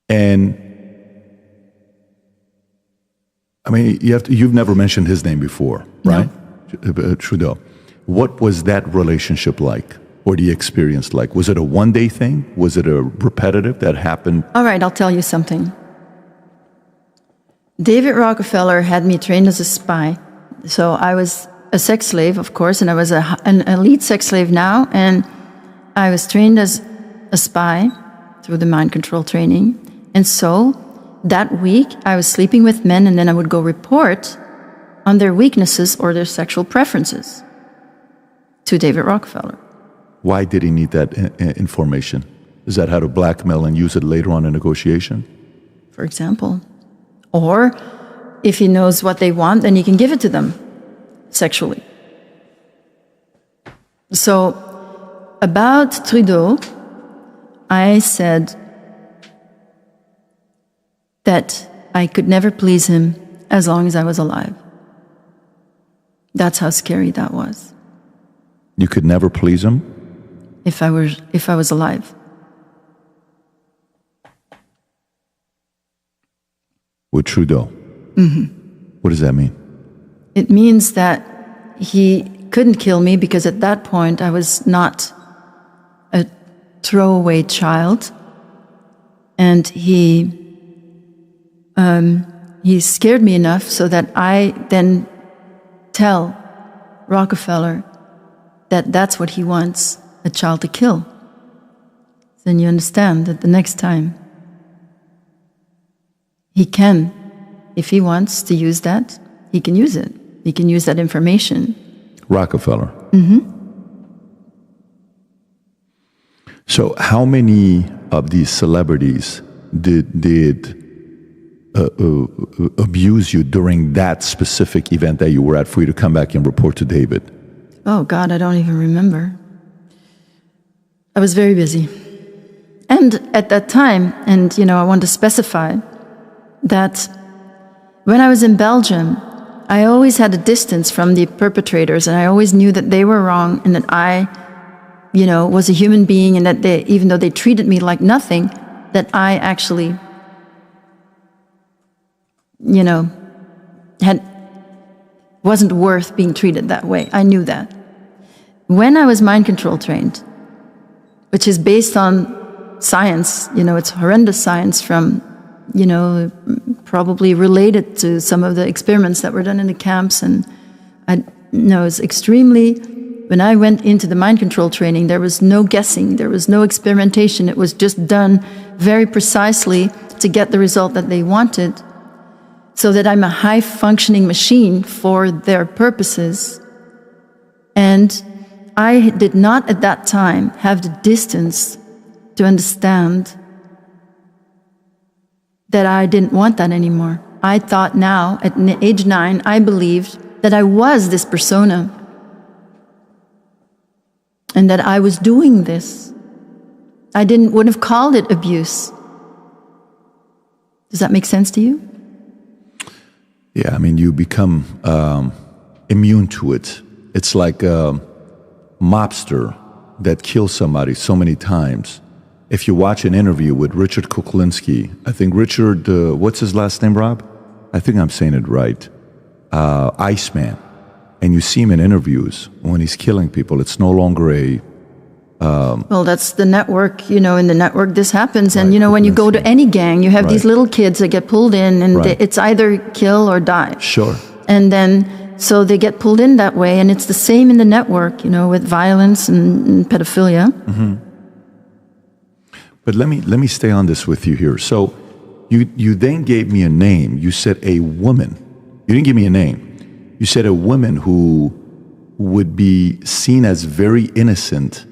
And I mean, you've never mentioned his name before, right? No. Trudeau. What was that relationship like, or the experience like? Was it a one-day thing? Was it a repetitive that happened? All right, I'll tell you something. David Rockefeller had me trained as a spy. So I was a sex slave, of course, and I was an elite sex slave now, and I was trained as a spy through the mind control training. And so that week, I was sleeping with men, and then I would go report on their weaknesses or their sexual preferences to David Rockefeller. Why did he need that information? Is that how to blackmail and use it later on in negotiation? For example. Or if he knows what they want, then he can give it to them sexually. So about Trudeau, I said that I could never please him as long as I was alive. That's how scary that was. You could never please him? If I was alive. With Trudeau? Mm-hmm. What does that mean? It means that he couldn't kill me because at that point I was not a throwaway child. And he scared me enough so that I then tell Rockefeller that that's what he wants, a child to kill. Then you understand that the next time he can, if he wants to use that, he can use it. He can use that information. Rockefeller. Mm-hmm. So how many of these celebrities did abuse you during that specific event that you were at for you to come back and report to David? Oh, God, I don't even remember. I was very busy. And at that time, and I want to specify that when I was in Belgium, I always had a distance from the perpetrators, and I always knew that they were wrong and that I, was a human being, and that they, even though they treated me like nothing, that I actually, wasn't worth being treated that way. I knew that. When I was mind control trained, which is based on science, it's horrendous science from, probably related to some of the experiments that were done in the camps. And it was extremely, when I went into the mind control training, there was no guessing, there was no experimentation. It was just done very precisely to get the result that they wanted, so that I'm a high-functioning machine for their purposes. And I did not at that time have the distance to understand that I didn't want that anymore. I thought now, at age 9, I believed that I was this persona and that I was doing this. I wouldn't have called it abuse. Does that make sense to you? Yeah, I mean, you become immune to it. It's like a mobster that kills somebody so many times. If you watch an interview with Richard Kuklinski, I think Richard, what's his last name, Rob? I think I'm saying it right. Iceman. And you see him in interviews when he's killing people. It's no longer a... Well, that's the network. In the network this happens. Right, And, when you go to any gang, you have these Right. little kids that get pulled in, and Right. it's either kill or die. Sure. And then, so they get pulled in that way. And it's the same in the network, with violence and pedophilia. Mm-hmm. But let me stay on this with you here. So you then gave me a name. You said a woman. You didn't give me a name. You said a woman who would be seen as very innocent,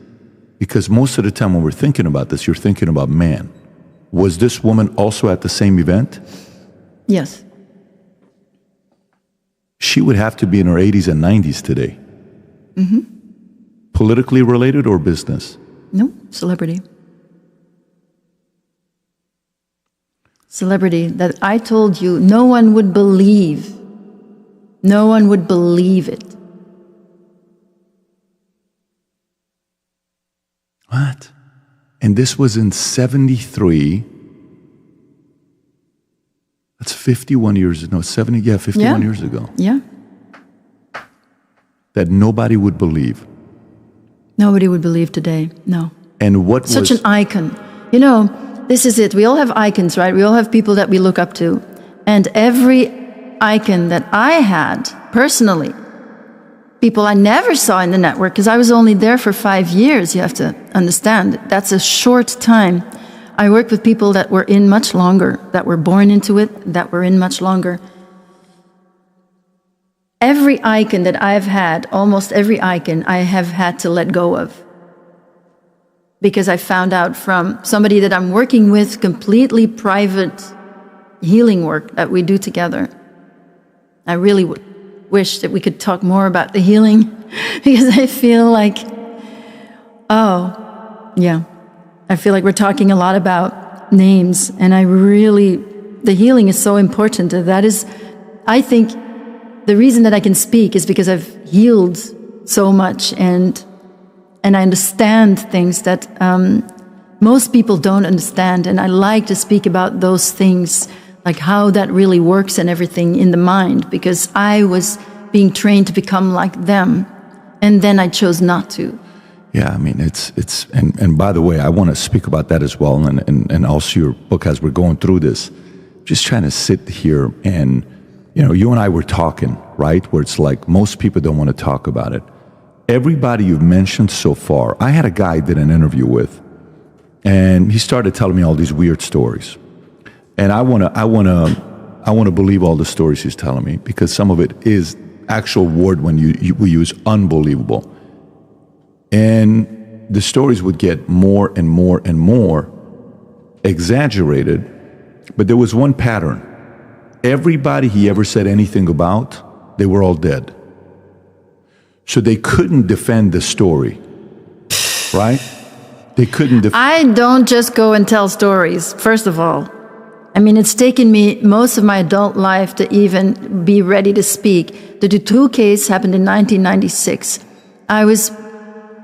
because most of the time when we're thinking about this, you're thinking about man. Was this woman also at the same event? Yes. She would have to be in her 80s and 90s today. Mm-hmm. Politically related or business? No, celebrity. Celebrity that I told you no one would believe. No one would believe it. What? And this was in 73. That's 51 years, no, 70, yeah, 51 years ago. Yeah. That nobody would believe. Nobody would believe today. No. And what Such was... an icon. This is it. We all have icons, right? We all have people that we look up to. And every icon that I had, personally, people I never saw in the network, because I was only there for 5 years, you have to understand. That's a short time. I worked with people that were in much longer, that were born into it, that were in much longer. Every icon that I've had, almost every icon, I have had to let go of. Because I found out from somebody that I'm working with, completely private healing work that we do together. I really wish that we could talk more about the healing, because I feel like, I feel like we're talking a lot about names, and the healing is so important. That is, I think, the reason that I can speak is because I've healed so much, and I understand things that most people don't understand, and I like to speak about those things, like how that really works and everything in the mind, because I was being trained to become like them, and then I chose not to. Yeah, I mean, it's and by the way, I want to speak about that as well, and also your book as we're going through this. Just trying to sit here and, you and I were talking, right? Where it's like most people don't want to talk about it. Everybody you've mentioned so far, I had a guy I did an interview with, and he started telling me all these weird stories. And I want to believe all the stories he's telling me, because some of it is actual word when we use unbelievable. And the stories would get more and more and more exaggerated, but there was one pattern. Everybody he ever said anything about, they were all dead. So they couldn't defend the story, right? They couldn't I don't just go and tell stories, first of all. I mean, it's taken me most of my adult life to even be ready to speak. The Dutroux case happened in 1996. I was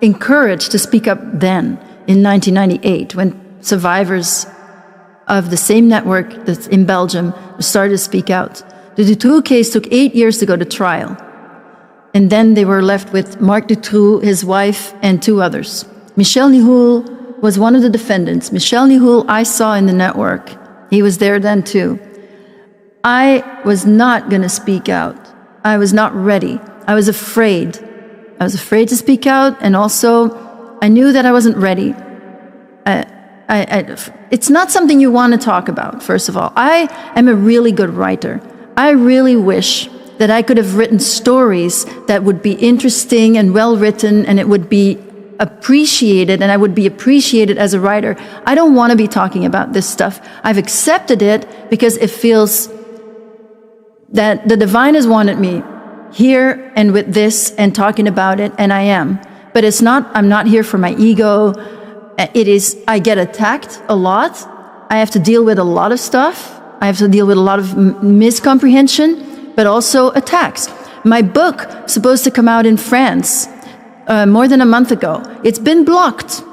encouraged to speak up then, in 1998, when survivors of the same network that's in Belgium started to speak out. The Dutroux case took 8 years to go to trial. And then they were left with Marc Dutroux, his wife, and 2 others. Michel Nihoul was one of the defendants. Michel Nihoul I saw in the network. He was there then too. I was not going to speak out. I was not ready. I was afraid. I was afraid to speak out, and also I knew that I wasn't ready. It's not something you want to talk about, first of all. I am a really good writer. I really wish that I could have written stories that would be interesting and well written, and it would be appreciated, and I would be appreciated as a writer. I don't want to be talking about this stuff. I've accepted it because it feels that the divine has wanted me here and with this and talking about it, and I am. But it's not, I'm not here for my ego. It is, I get attacked a lot. I have to deal with a lot of stuff. I have to deal with a lot of miscomprehension, but also attacks. My book, supposed to come out in France more than a month ago, it's been blocked.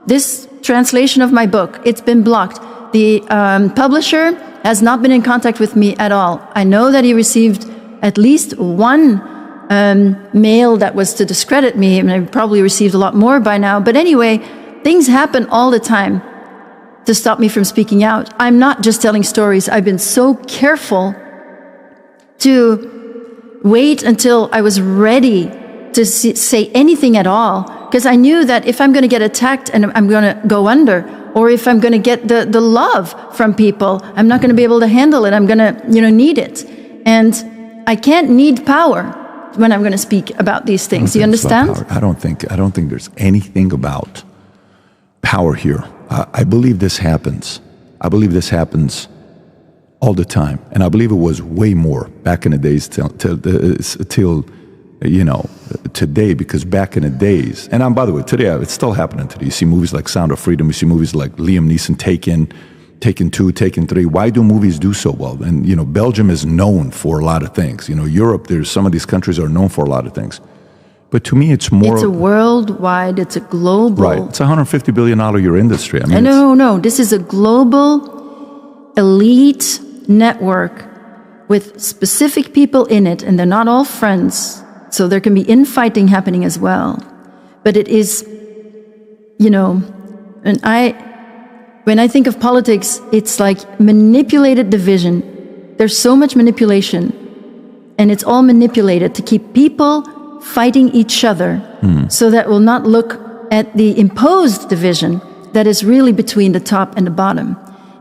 This translation of my book, it's been blocked. The publisher has not been in contact with me at all. I know that he received at least one mail that was to discredit me, and I probably received a lot more by now. But anyway, things happen all the time to stop me from speaking out. I'm not just telling stories. I've been so careful to wait until I was ready to say anything at all, because I knew that if I'm going to get attacked and I'm going to go under, or if I'm going to get the love from people, I'm not going to be able to handle it. I'm going to, need it. And I can't need power when I'm going to speak about these things. You understand? I don't think there's anything about power here. I believe this happens. I believe this happens all the time. And I believe it was way more back in the days till today, because back in the days, and by the way, today it's still happening today. You see movies like Sound of Freedom, you see movies like Liam Neeson, Taken 2, Taken 3. Why do movies do so well? And, Belgium is known for a lot of things. Europe, there's some of these countries are known for a lot of things. But to me, it's more... It's a worldwide, it's a global... Right, it's a $150 billion a year industry. I mean, no, this is a global elite network with specific people in it, and they're not all friends. So there can be infighting happening as well. But it is, when I think of politics, it's like manipulated division. There's so much manipulation, and it's all manipulated to keep people fighting each other, so that will not look at the imposed division that is really between the top and the bottom.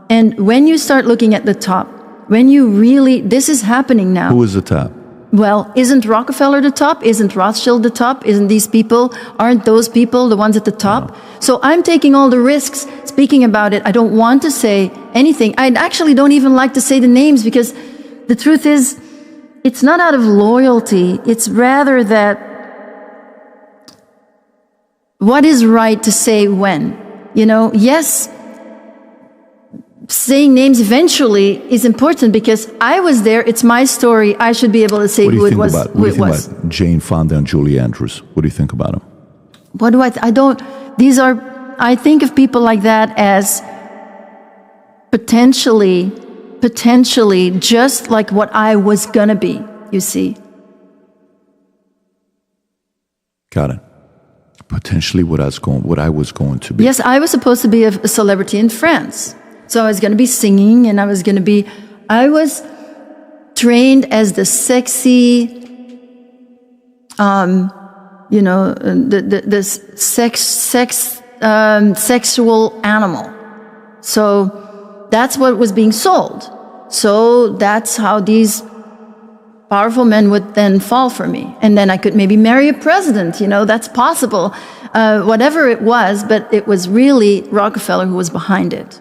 And when you start looking at the top, this is happening now. Who is the top? Well, isn't Rockefeller the top? Isn't Rothschild the top? Aren't those people the ones at the top? No. So I'm taking all the risks speaking about it. I don't want to say anything. I actually don't even like to say the names, because the truth is, it's not out of loyalty. It's rather that what is right to say when. Yes, saying names eventually is important, because I was there. It's my story. I should be able to say who it was. What do you think about Jane Fonda and Julie Andrews? What do you think about them? What do I think of people like that as potentially just like what I was gonna be, you see. Got it. Potentially what I was going to be. Yes, I was supposed to be a celebrity in France. So I was going to be singing, and I was trained as the sexy, the sexual animal. So that's what was being sold. So that's how these powerful men would then fall for me. And then I could maybe marry a president, that's possible. Whatever it was, but it was really Rockefeller who was behind it.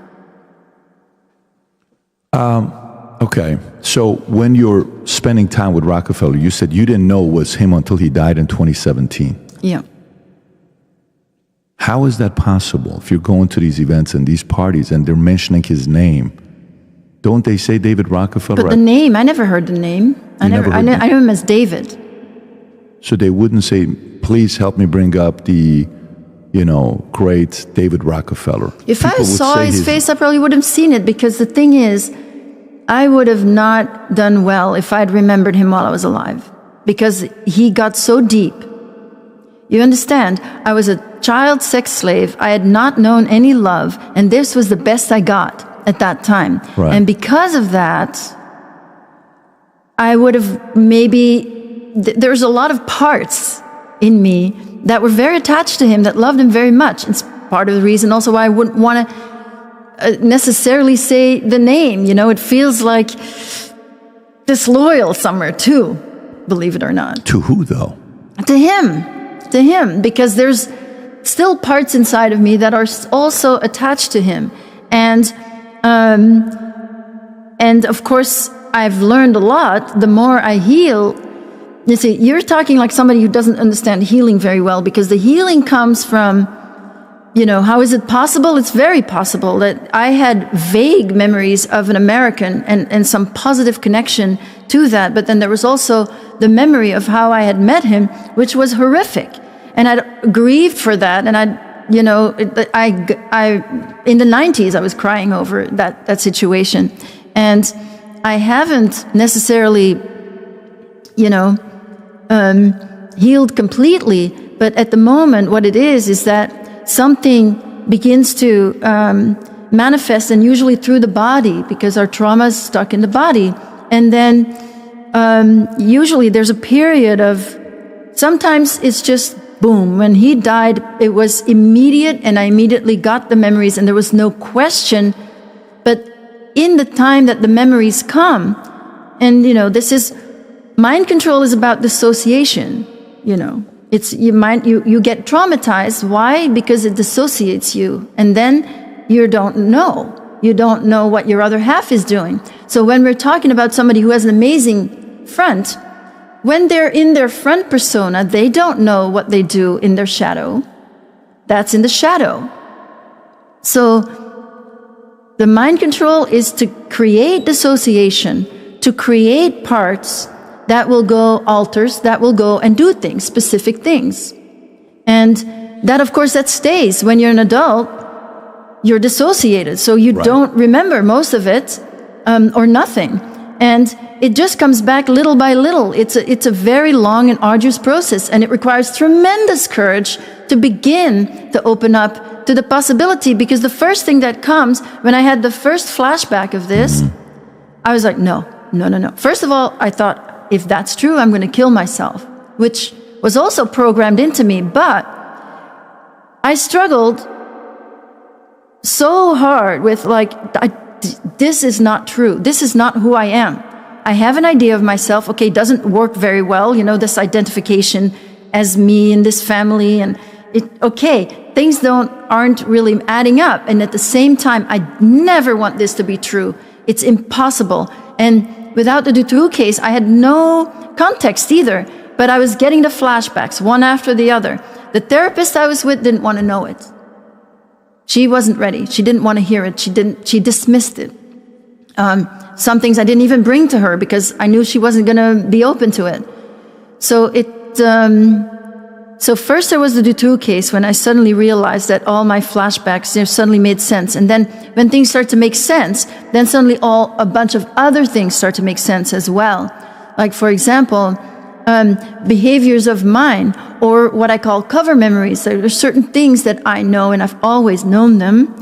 Okay, so when you're spending time with Rockefeller, you said you didn't know it was him until he died in 2017. Yeah. How is that possible? If you're going to these events and these parties and they're mentioning his name, don't they say David Rockefeller? But the name, I never heard the name. I knew him as David. So they wouldn't say, please help me bring up the great David Rockefeller. If I saw his face, I probably would have seen it, because the thing is, I would have not done well if I'd remembered him while I was alive, because he got so deep. You understand? I was a child sex slave. I had not known any love, and this was the best I got at that time. Right. And because of that, I would have there's a lot of parts in me that were very attached to him, that loved him very much. It's part of the reason also why I wouldn't want to necessarily say the name. It feels like disloyal somewhere too, believe it or not. To who, though? To him, because there's still parts inside of me that are also attached to him. And of course, I've learned a lot, the more I heal. You see, you're talking like somebody who doesn't understand healing very well, because the healing comes from, how is it possible? It's very possible that I had vague memories of an American and some positive connection to that. But then there was also the memory of how I had met him, which was horrific. And I'd grieved for that. And I in the 90s, I was crying over that situation. And I haven't necessarily, healed completely. But at the moment, what it is that something begins to manifest, and usually through the body, because our trauma is stuck in the body. And then usually there's a period of, sometimes it's just boom. When he died, it was immediate, and I immediately got the memories, and there was no question. But in the time that the memories come, and this is, mind control is about dissociation, It's you get traumatized. Why? Because it dissociates you, and then you don't know what your other half is doing. So when we're talking about somebody who has an amazing front, when they're in their front persona, they don't know what they do in their shadow. That's in the shadow. So the mind control is to create dissociation, to create parts that will go, alters, that will go and do things, specific things. And that, of course, that stays. When you're an adult, you're dissociated. So you don't remember most of it, or nothing. And it just comes back little by little. It's a very long and arduous process, and it requires tremendous courage to begin to open up to the possibility, because the first thing that comes, when I had the first flashback of this, I was like, no. First of all, I thought, if that's true, I'm going to kill myself, which was also programmed into me. But I struggled so hard with this is not true. This is not who I am. I have an idea of myself. Okay, it doesn't work very well, this identification as me in this family, and things aren't really adding up. And at the same time, I never want this to be true. It's impossible. And without the Dutroux case, I had no context either, but I was getting the flashbacks one after the other. The therapist I was with didn't want to know it. She wasn't ready. She didn't want to hear it. She dismissed it. Some things I didn't even bring to her because I knew she wasn't going to be open to it. So first there was the Dutroux case, when I suddenly realized that all my flashbacks suddenly made sense. And then when things start to make sense, then suddenly a bunch of other things start to make sense as well. Like, for example, behaviors of mine, or what I call cover memories. There are certain things that I know, and I've always known them,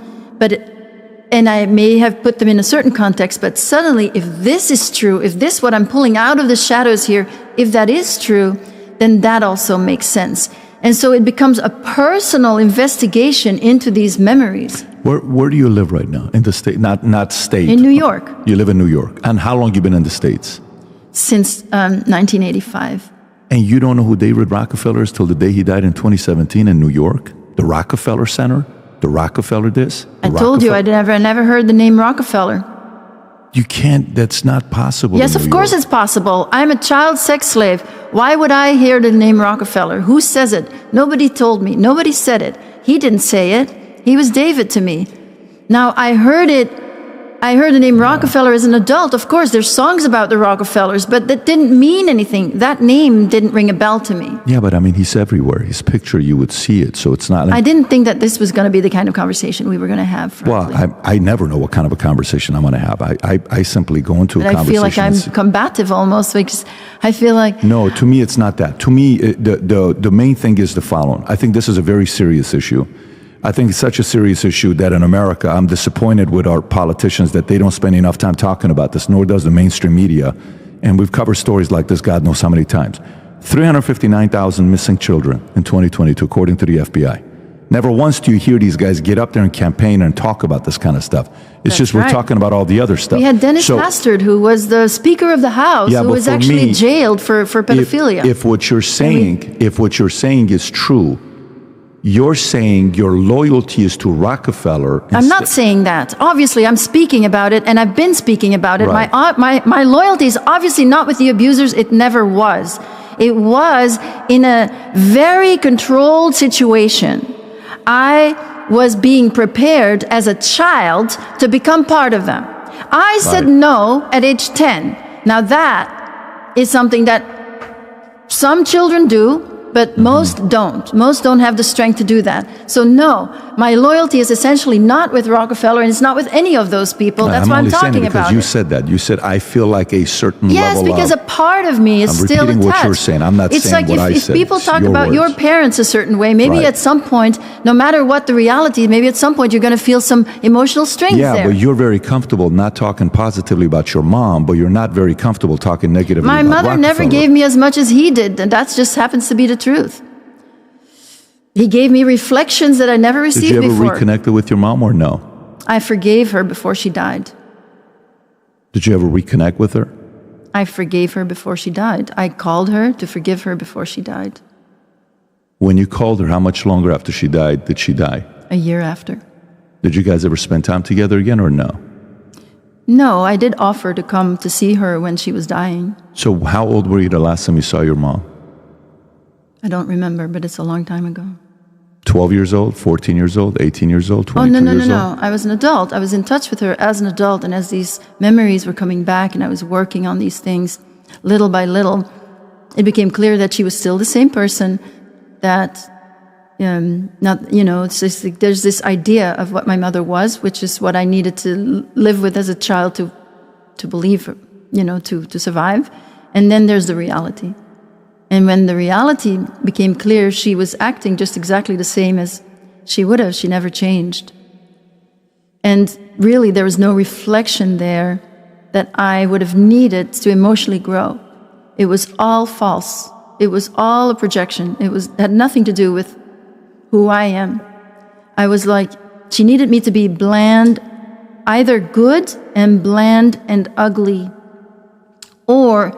and I may have put them in a certain context, but suddenly, if this is true, if this, what I'm pulling out of the shadows here, if that is true, then that also makes sense. And so it becomes a personal investigation into these memories. Where do you live right now? In the state, not state. In New York. You live in New York. And how long you been in the States? Since 1985. And you don't know who David Rockefeller is till the day he died in 2017 in New York? The Rockefeller Center? The Rockefeller this? I told you, I never heard the name Rockefeller. You can't, that's not possible. Yes, of course it's possible. I'm a child sex slave. Why would I hear the name Rockefeller? Who says it? Nobody told me. Nobody said it. He didn't say it. He was David to me. Now, I heard the name Rockefeller as an adult. Of course, there's songs about the Rockefellers, but that didn't mean anything. That name didn't ring a bell to me. Yeah, but I mean, he's everywhere. His picture, you would see it, so it's not like... I didn't think that this was going to be the kind of conversation we were going to have, frankly. Well, I never know what kind of a conversation I'm going to have. I simply go into a conversation... I feel like I'm combative almost, because I feel like... No, to me, it's not that. To me, the main thing is the following. I think this is a very serious issue. I think it's such a serious issue that in America, I'm disappointed with our politicians that they don't spend enough time talking about this, nor does the mainstream media. And we've covered stories like this, God knows how many times. 359,000 missing children in 2022, according to the FBI. Never once do you hear these guys get up there and campaign and talk about this kind of stuff. It's just we're talking about all the other stuff. We had Dennis Hastert, who was the Speaker of the House, who was actually jailed for pedophilia. If what you're saying is true, you're saying your loyalty is to Rockefeller. I'm not saying that. Obviously, I'm speaking about it, and I've been speaking about it. Right. My loyalty is obviously not with the abusers. It never was. It was in a very controlled situation. I was being prepared as a child to become part of them. I said no at age 10. Now that is something that some children do, but most don't. Most don't have the strength to do that. So no, my loyalty is essentially not with Rockefeller, and it's not with any of those people. That's why I'm talking about because you said that. You said, I feel like a certain level of... Yes, because a part of me is still attached. I'm repeating what you're saying. I'm not saying what I said. It's like if people talk about your parents a certain way, maybe at some point, no matter what the reality, maybe at some point you're going to feel some emotional strength there. Yeah, but you're very comfortable not talking positively about your mom, but you're not very comfortable talking negatively about My mother Rockefeller. never gave me as much as he did, and that just happens to be the truth. He gave me reflections that I never received before. Did you ever reconnect with your mom or no? I forgave her before she died. Did you ever reconnect with her? I forgave her before she died. I called her to forgive her before she died. When you called her, how much longer after she died did she die? A year after. Did you guys ever spend time together again or no? No, I did offer to come to see her when she was dying. So how old were you the last time you saw your mom? I don't remember, but it's a long time ago. 12 years old, 14 years old, 18 years old, 22 years old? No. I was an adult. I was in touch with her as an adult, and as these memories were coming back and I was working on these things little by little, it became clear that she was still the same person, that it's just like there's this idea of what my mother was, which is what I needed to live with as a child to believe, to survive. And then there's the reality. And when the reality became clear, she was acting just exactly the same as she would have. She never changed. And really, there was no reflection there that I would have needed to emotionally grow. It was all false. It was all a projection. Had nothing to do with who I am. I was like, she needed me to be bland, either good and bland and ugly, or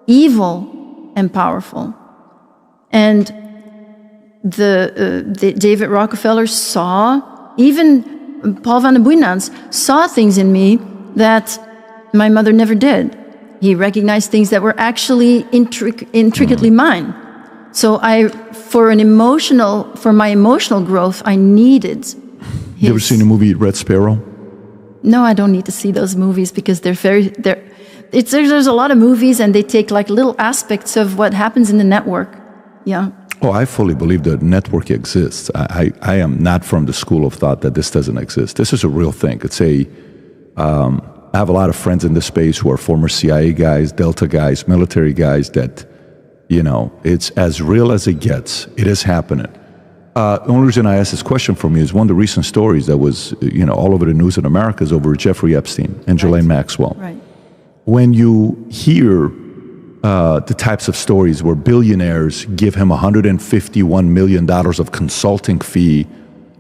evil and powerful. And the David Rockefeller saw, even Paul van den Boeynants saw things in me that my mother never did. He recognized things that were actually intricately mine. So for my emotional growth, I needed his. You ever seen the movie Red Sparrow? No, I don't need to see those movies because there's a lot of movies and they take like little aspects of what happens in the network. Yeah. Oh, I fully believe the network exists. I am not from the school of thought that this doesn't exist. This is a real thing. I have a lot of friends in this space who are former CIA guys, Delta guys, military guys that, it's as real as it gets. It is happening. The only reason I asked this question from you is one of the recent stories that was, all over the news in America is over Jeffrey Epstein and Ghislaine Maxwell. Right. When you hear the types of stories where billionaires give him $151 million of consulting fee,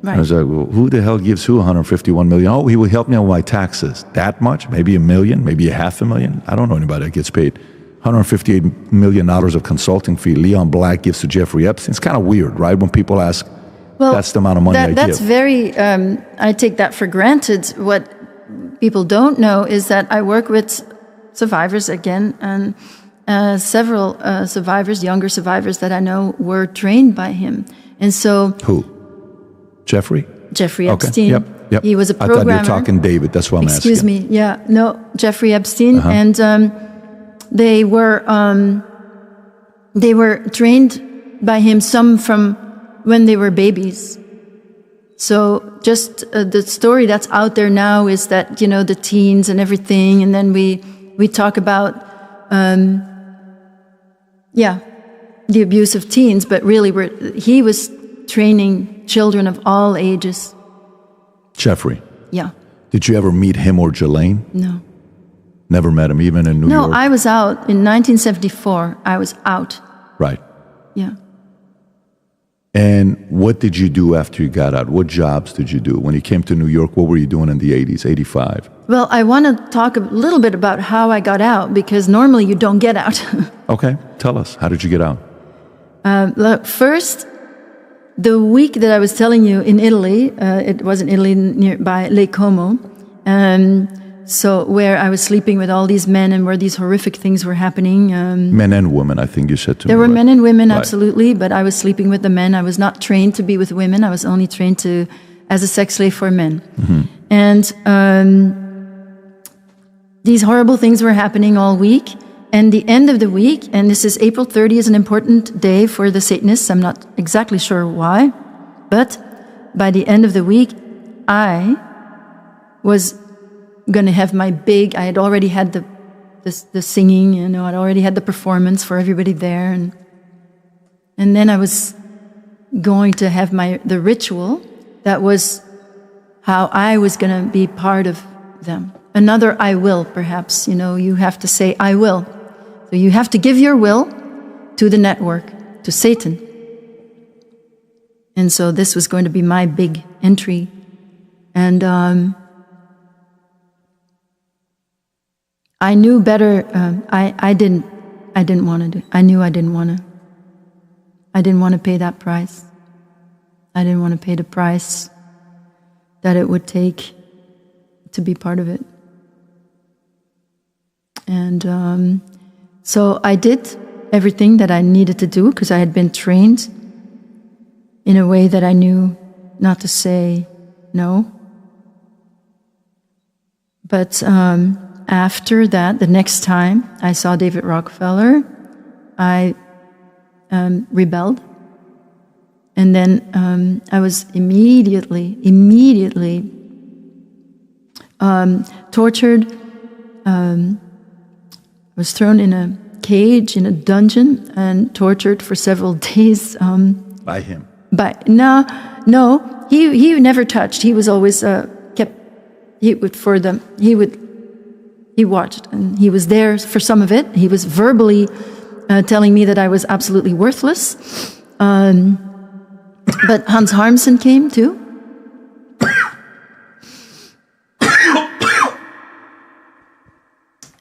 right. I was like, well, who the hell gives who $151 million? Oh, he will help me with my taxes. That much? Maybe $1 million? Maybe $500,000? I don't know anybody that gets paid $158 million of consulting fee. Leon Black gives to Jeffrey Epstein. It's kind of weird, right? When people ask, that's the amount of money I give. That's very, I take that for granted. What people don't know is that I work with survivors again, and several survivors, younger survivors that I know were trained by him. And so... Who? Jeffrey? Jeffrey Epstein. Okay. Yep. He was a programmer. I thought you were talking David. That's why I'm asking. Excuse me. Yeah. No, Jeffrey Epstein. Uh-huh. And they were trained by him, some from when they were babies. So just the story that's out there now is that, the teens and everything. And then we talk about, the abuse of teens, but really he was training children of all ages. Jeffrey? Yeah. Did you ever meet him or Ghislaine? No. Never met him, even in New York? No, I was out. In 1974, I was out. Right. Yeah. And what did you do after you got out? What jobs did you do? When you came to New York, what were you doing in the 80s, 85? Well, I want to talk a little bit about how I got out, because normally you don't get out. Okay, tell us. How did you get out? Look, first, the week that I was telling you in Italy, it was in Italy nearby Lake Como, so where I was sleeping with all these men and where these horrific things were happening. Men and women, I think you said to me. There were men and women, Right. absolutely, but I was sleeping with the men. I was not trained to be with women. I was only trained as a sex slave for men. And these horrible things were happening all week. And the end of the week, and this is April 30 is an important day for the Satanists. I'm not exactly sure why, but by the end of the week, I was going to have my I had already had the singing, you know, I'd already had the performance for everybody there. And then I was going to have the ritual that was how I was going to be part of them. Another I will, perhaps, you know, you have to say, I will. So you have to give your will to the network, to Satan. And so this was going to be my big entry. And I knew better. I didn't want to do. I knew I didn't want to. I didn't want to pay that price. I didn't want to pay the price that it would take to be part of it. And so I did everything that I needed to do because I had been trained in a way that I knew not to say no. But after that, the next time I saw David Rockefeller, I rebelled. And then I was immediately tortured. I was thrown in a cage, in a dungeon, and tortured for several days. By him? No, he never touched. He was always kept. He watched, and he was there for some of it. He was verbally telling me that I was absolutely worthless. But Hans Harmsen came too.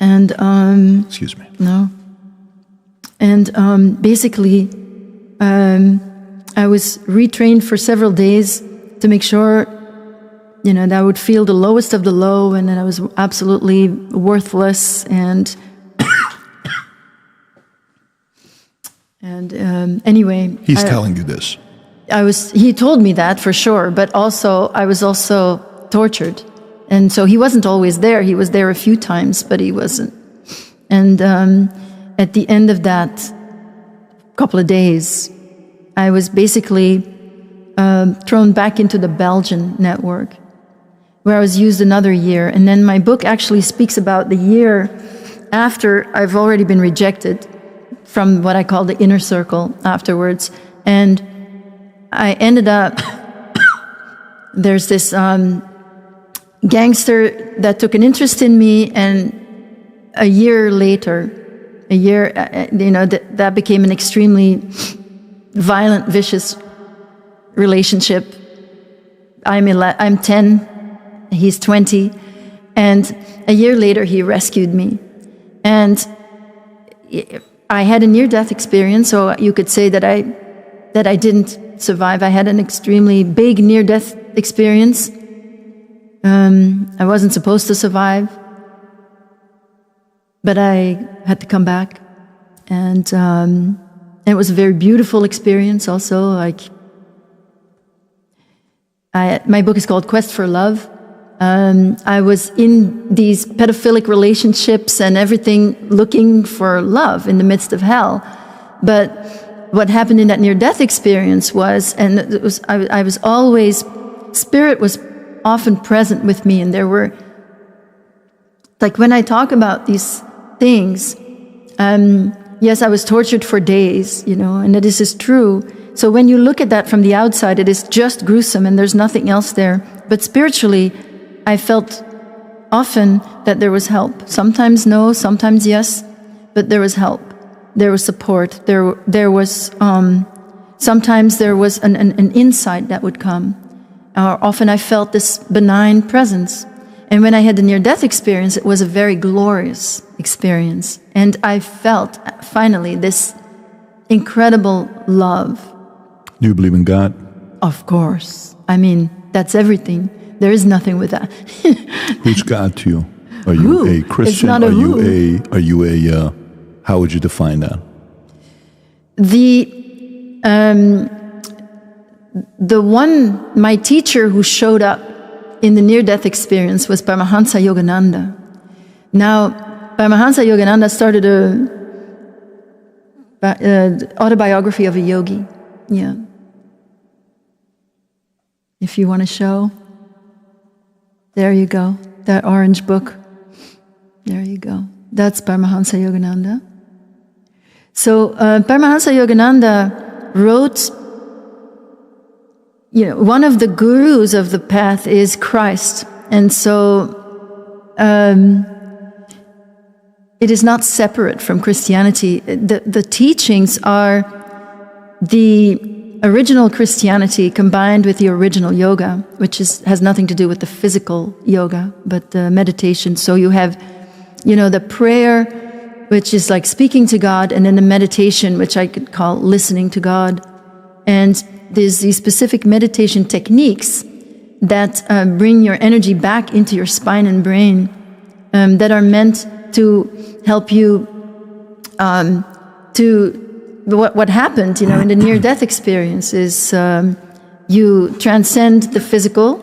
And excuse me. No. And basically, I was retrained for several days to make sure, you know, that I would feel the lowest of the low, and that I was absolutely worthless. And anyway, He's telling you this. He told me that for sure, but also I was also tortured. And so he wasn't always there. He was there a few times, but he wasn't. And at the end of that couple of days, I was basically thrown back into the Belgian network, where I was used another year. And then my book actually speaks about the year after I've already been rejected from what I call the inner circle afterwards. And I ended up, there's this gangster that took an interest in me, and a year later, that became an extremely violent, vicious relationship. I'm 10, he's 20, and a year later he rescued me. And I had a near-death experience, so you could say that I didn't survive. I had an extremely big near-death experience. I wasn't supposed to survive, but I had to come back, and it was a very beautiful experience. Also, my book is called Quest for Love. I was in these pedophilic relationships and everything, looking for love in the midst of hell. But what happened in that near-death experience was, I was always, spirit was often present with me, and there were, like when I talk about these things, yes, I was tortured for days, and this is true. So when you look at that from the outside, it is just gruesome and there's nothing else there. But spiritually, I felt often that there was help. Sometimes no, sometimes yes, but there was help. There was support. There was, sometimes there was an insight that would come. Often I felt this benign presence. And when I had the near-death experience, it was a very glorious experience. And I felt, finally, this incredible love. Do you believe in God? Of course. I mean, that's everything. There is nothing with that. Who's God to you? Are you Who? a Christian? It's not a who. Are you a how would you define that? The one, my teacher who showed up in the near-death experience was Paramahansa Yogananda. Now, Paramahansa Yogananda started a autobiography of a yogi. Yeah. If you want to show, there you go. That orange book. There you go. That's Paramahansa Yogananda. So Paramahansa Yogananda wrote, one of the gurus of the path is Christ. And so it is not separate from Christianity. The teachings are the original Christianity combined with the original yoga, which has nothing to do with the physical yoga, but the meditation. So you have, the prayer, which is like speaking to God, and then the meditation, which I could call listening to God. And there's these specific meditation techniques that bring your energy back into your spine and brain, that are meant to help you what happened, in the near-death experience is you transcend the physical,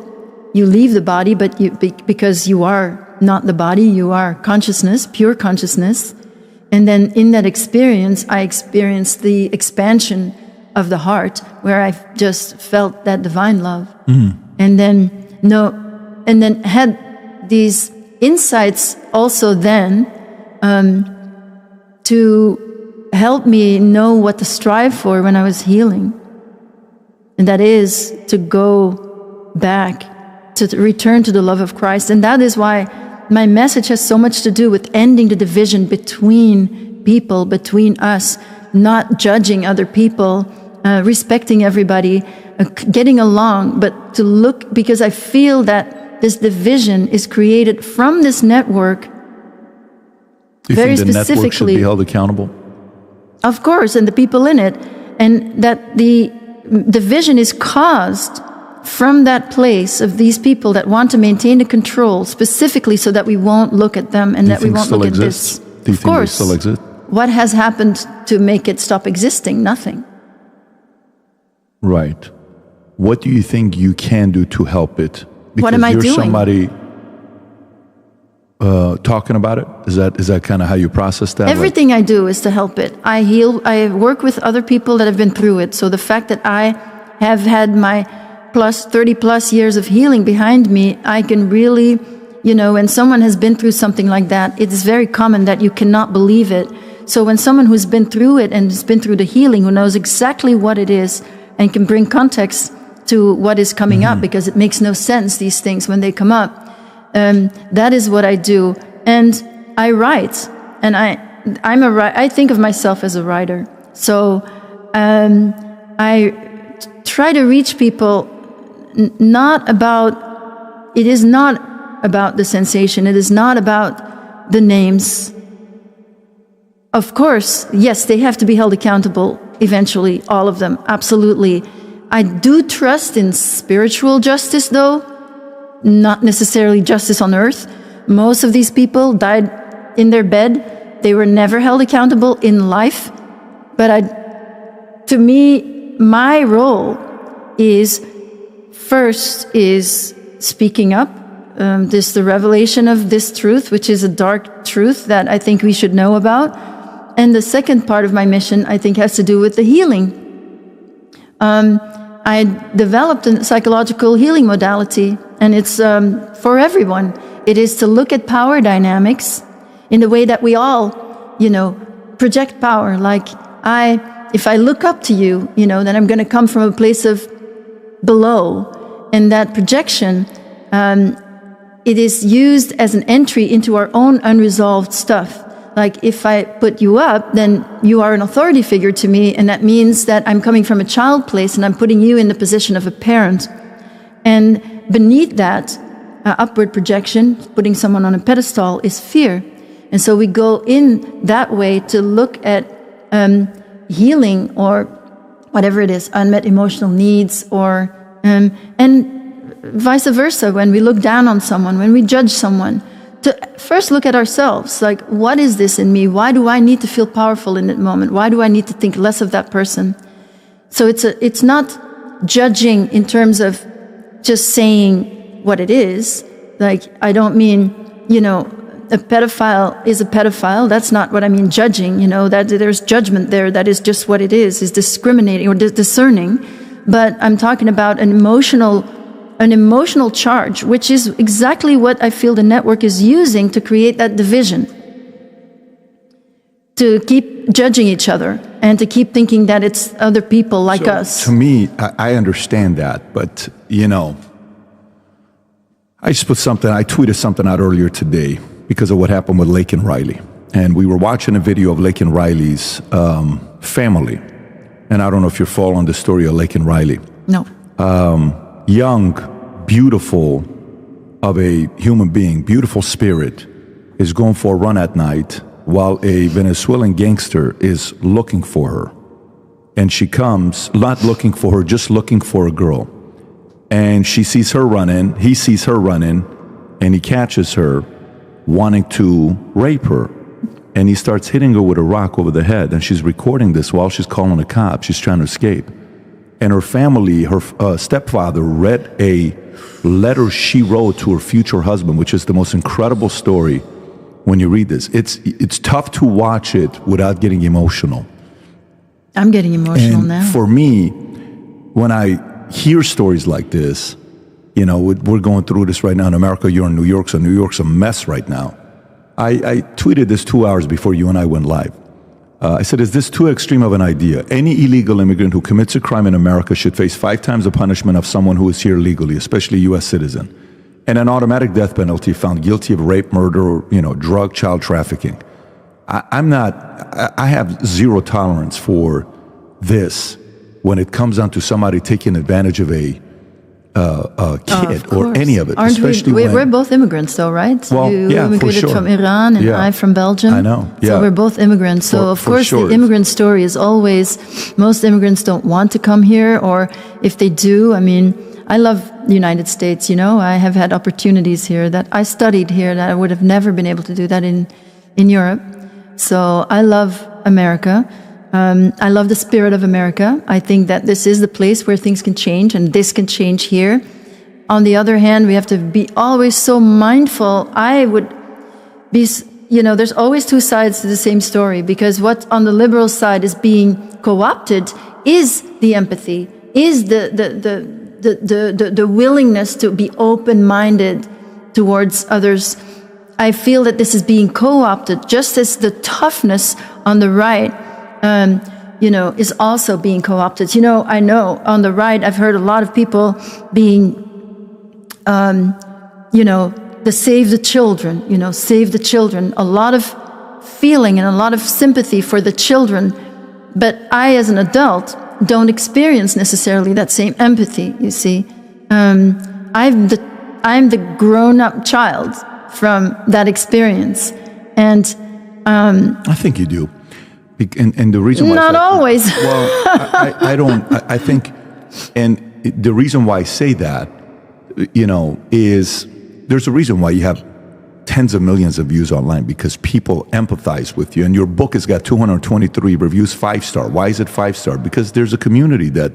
you leave the body, but because you are not the body, you are consciousness, pure consciousness. And then in that experience, I experienced the expansion of the heart, where I just felt that divine love. And then had these insights also then to help me know what to strive for when I was healing. And that is to go back, to return to the love of Christ. And that is why my message has so much to do with ending the division between people, between us, not judging other people, respecting everybody, getting along, but to look, because I feel that this division is created from this network. Do you think the network should be held accountable? Of course, and the people in it, and that the division is caused from that place of these people that want to maintain the control, specifically so that we won't look at them and that we won't look at this. Do you think they still exist? What has happened to make it stop existing? Nothing. Right. What do you think you can do to help it? Because what am I doing? You're somebody talking about it? Is that kind of how you process that? Everything I do is to help it. I heal. I work with other people that have been through it. So the fact that I have had my 30 plus years of healing behind me, I can really, when someone has been through something like that, it is very common that you cannot believe it. So when someone who's been through it and has been through the healing, who knows exactly what it is and can bring context to what is coming up, because it makes no sense, these things, when they come up. That is what I do. And I write, and I think of myself as a writer. So I try to reach people. It is not about the sensation. It is not about the names. Of course, yes, they have to be held accountable eventually, all of them, absolutely. I do trust in spiritual justice, though, not necessarily justice on earth. Most of these people died in their bed. They were never held accountable in life. But to me, my role is speaking up. The revelation of this truth, which is a dark truth that I think we should know about. And the second part of my mission, I think, has to do with the healing. I developed a psychological healing modality, and it's for everyone. It is to look at power dynamics in the way that we all, project power. Like if I look up to you, then I'm going to come from a place of below. And that projection, it is used as an entry into our own unresolved stuff. Like if I put you up, then you are an authority figure to me, and that means that I'm coming from a child place and I'm putting you in the position of a parent. And beneath that upward projection, putting someone on a pedestal, is fear. And so we go in that way to look at healing or whatever it is, unmet emotional needs, or and vice versa. When we look down on someone, when we judge someone, to first look at ourselves. Like, what is this in me? Why do I need to feel powerful in that moment? Why do I need to think less of that person? So it's not judging in terms of just saying what it is. Like, I don't mean, a pedophile is a pedophile. That's not what I mean judging, that there's judgment there. That is just what it is discriminating or discerning. But I'm talking about an emotional charge, which is exactly what I feel the network is using to create that division. To keep judging each other and to keep thinking that it's other people like us. To me, I understand that, but I tweeted something out earlier today because of what happened with Laken Riley. And we were watching a video of Laken Riley's family. And I don't know if you're following the story of Laken Riley. No. Young, beautiful of a human being, beautiful spirit, is going for a run at night while a Venezuelan gangster is looking for her. And she comes, not looking for her, just looking for a girl. And she sees her running, he sees her running, and he catches her wanting to rape her. And he starts hitting her with a rock over the head. And she's recording this while she's calling the cops. She's trying to escape. And her family, her stepfather, read a letter she wrote to her future husband, which is the most incredible story when you read this. It's tough to watch it without getting emotional. I'm getting emotional and now. For me, when I hear stories like this, we're going through this right now in America. You're in New York, so New York's a mess right now. I tweeted this 2 hours before you and I went live. I said, is this too extreme of an idea? Any illegal immigrant who commits a crime in America should face 5 times the punishment of someone who is here legally, especially a U.S. citizen, and an automatic death penalty if found guilty of rape, murder, or, drug, child trafficking. I have zero tolerance for this when it comes down to somebody taking advantage of a kid or any of it. Aren't we're both immigrants, though, right? Well, you yeah, immigrated for sure. from Iran, and I from Belgium. I know. Yeah. So we're both immigrants. So of course, sure. the immigrant story is always, most immigrants don't want to come here, or if they do, I love the United States. I have had opportunities here that I studied here that I would have never been able to do that in Europe. So I love America. I love the spirit of America. I think that this is the place where things can change, and this can change here. On the other hand, we have to be always so mindful. I would be, there's always 2 sides to the same story, because what on the liberal side is being co-opted is the empathy, is the willingness to be open-minded towards others. I feel that this is being co-opted, just as the toughness on the right is also being co-opted. I know on the right, I've heard a lot of people being, the save the children, save the children. A lot of feeling and a lot of sympathy for the children. But I, as an adult, don't experience necessarily that same empathy, you see. I'm the grown-up child from that experience. And I think you do. And the reason why not always. Well, I don't. I think, and the reason why I say that, is there's a reason why you have tens of millions of views online, because people empathize with you. And your book has got 223 reviews, 5-star. Why is it 5-star? Because there's a community that,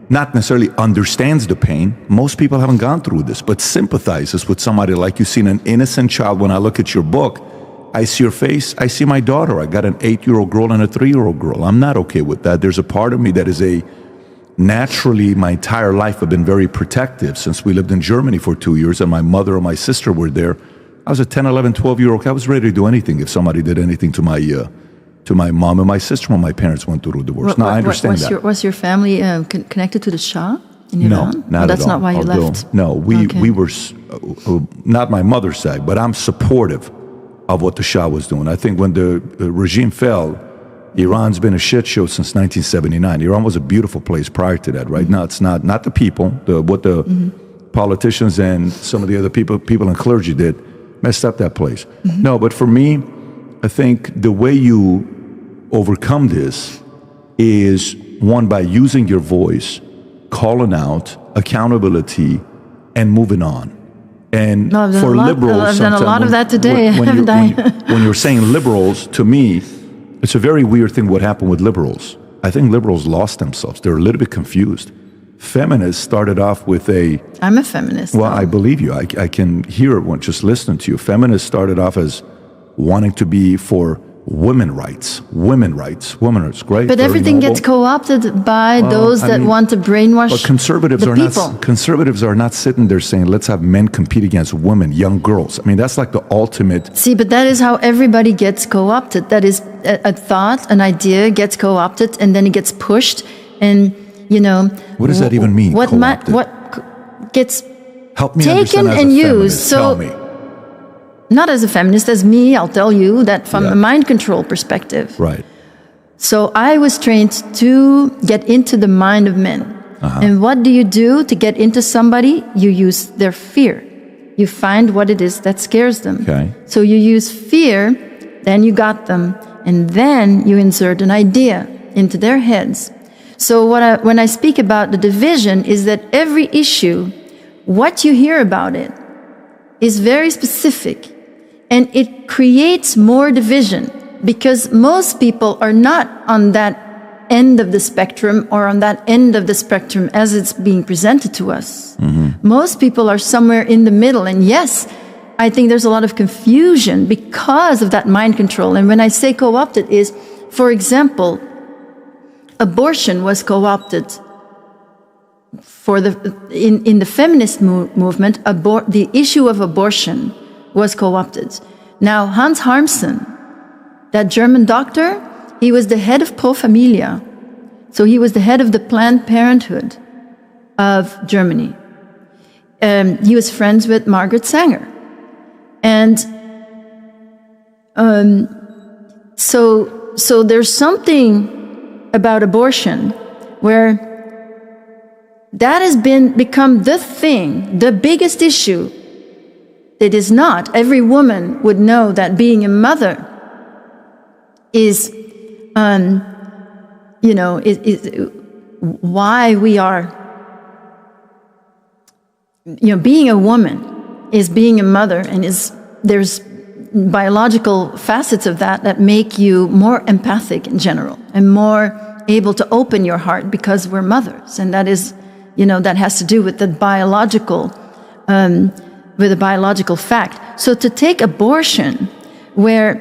not necessarily understands the pain. Most people haven't gone through this, but sympathizes with somebody like you. Seen an innocent child. When I look at your book, I see your face, I see my daughter. I got an 8-year-old girl and a 3-year-old girl. I'm not okay with that. There's a part of me that is naturally, my entire life I've been very protective since we lived in Germany for 2 years and my mother and my sister were there. I was a 10, 11, 12-year-old. I was ready to do anything if somebody did anything to my mom and my sister when my parents went through a divorce. I understand that. Was your family connected to the Shah in Iran? No, not at all. That's not why you left? No, we were, not my mother's side, but I'm supportive of what the Shah was doing. I think when the regime fell, Iran's been a shit show since 1979. Iran was a beautiful place prior to that. Right now, it's not the people. What the politicians and some of the other people in clergy did messed up that place. No, but for me, I think the way you overcome this is one by using your voice, calling out, accountability, and moving on. And No, I've done for a lot. liberals, I've done a sometimes lot of that today, haven't I? when you're saying liberals, to me, it's a very weird thing what happened with liberals. I think liberals lost themselves. They're a little bit confused. Feminists started off with I'm a feminist. well, though. I believe you. I can hear it when just listening to you. Feminists started off as wanting to be for women's rights. Great. But very everything noble. gets co-opted by those I that mean, want to brainwash But conservatives the are people. not. Conservatives are not sitting there saying, "Let's have men compete against women, young girls." I mean, that's like the ultimate. See, but that is how everybody gets co-opted. That is a thought, an idea gets co-opted, and then it gets pushed. And, you know... What does that even mean, co-opted? What gets Help me taken understand as and a used. feminist. So, Tell me. not as a feminist, as me, I'll tell you that from Yeah. a mind control perspective. Right. So I was trained to get into the mind of men. And what do you do to get into somebody? You use their fear. You find what it is that scares them. Okay. So you use fear, then you got them, and then you insert an idea into their heads. So when I speak about the division is that every issue, what you hear about it, is very specific. And it creates more division because most people are not on that end of the spectrum or on that end of the spectrum as it's being presented to us. Most people are somewhere in the middle. And yes, I think there's a lot of confusion because of that mind control. And when I say co-opted is, for example, abortion was co-opted for in the feminist movement. The issue of abortion was co-opted. Now, Hans Harmsen, that German doctor, he was the head of Pro Familia. So he was the head of the Planned Parenthood of Germany. He was friends with Margaret Sanger. And so there's something about abortion where that has become the thing, the biggest issue. It is not. Every woman would know that being a mother is, is why we are, being a woman is being a mother, and there's biological facets of that make you more empathic in general and more able to open your heart because we're mothers, and that is, that has to do with the biological. With a biological fact. So to take abortion, where,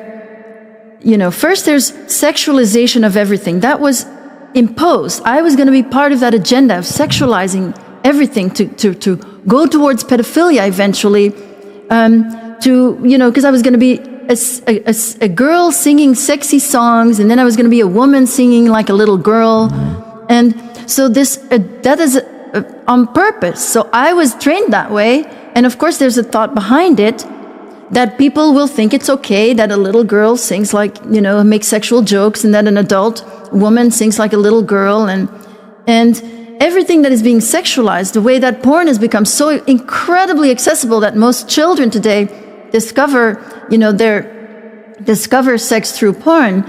first there's sexualization of everything. That was imposed. I was going to be part of that agenda of sexualizing everything to go towards pedophilia eventually, because I was going to be a girl singing sexy songs, and then I was going to be a woman singing like a little girl. And so that is on purpose. So I was trained that way. And of course, there's a thought behind it that people will think it's okay that a little girl sings like, makes sexual jokes, and that an adult woman sings like a little girl, and everything that is being sexualized, the way that porn has become so incredibly accessible that most children today discover sex through porn.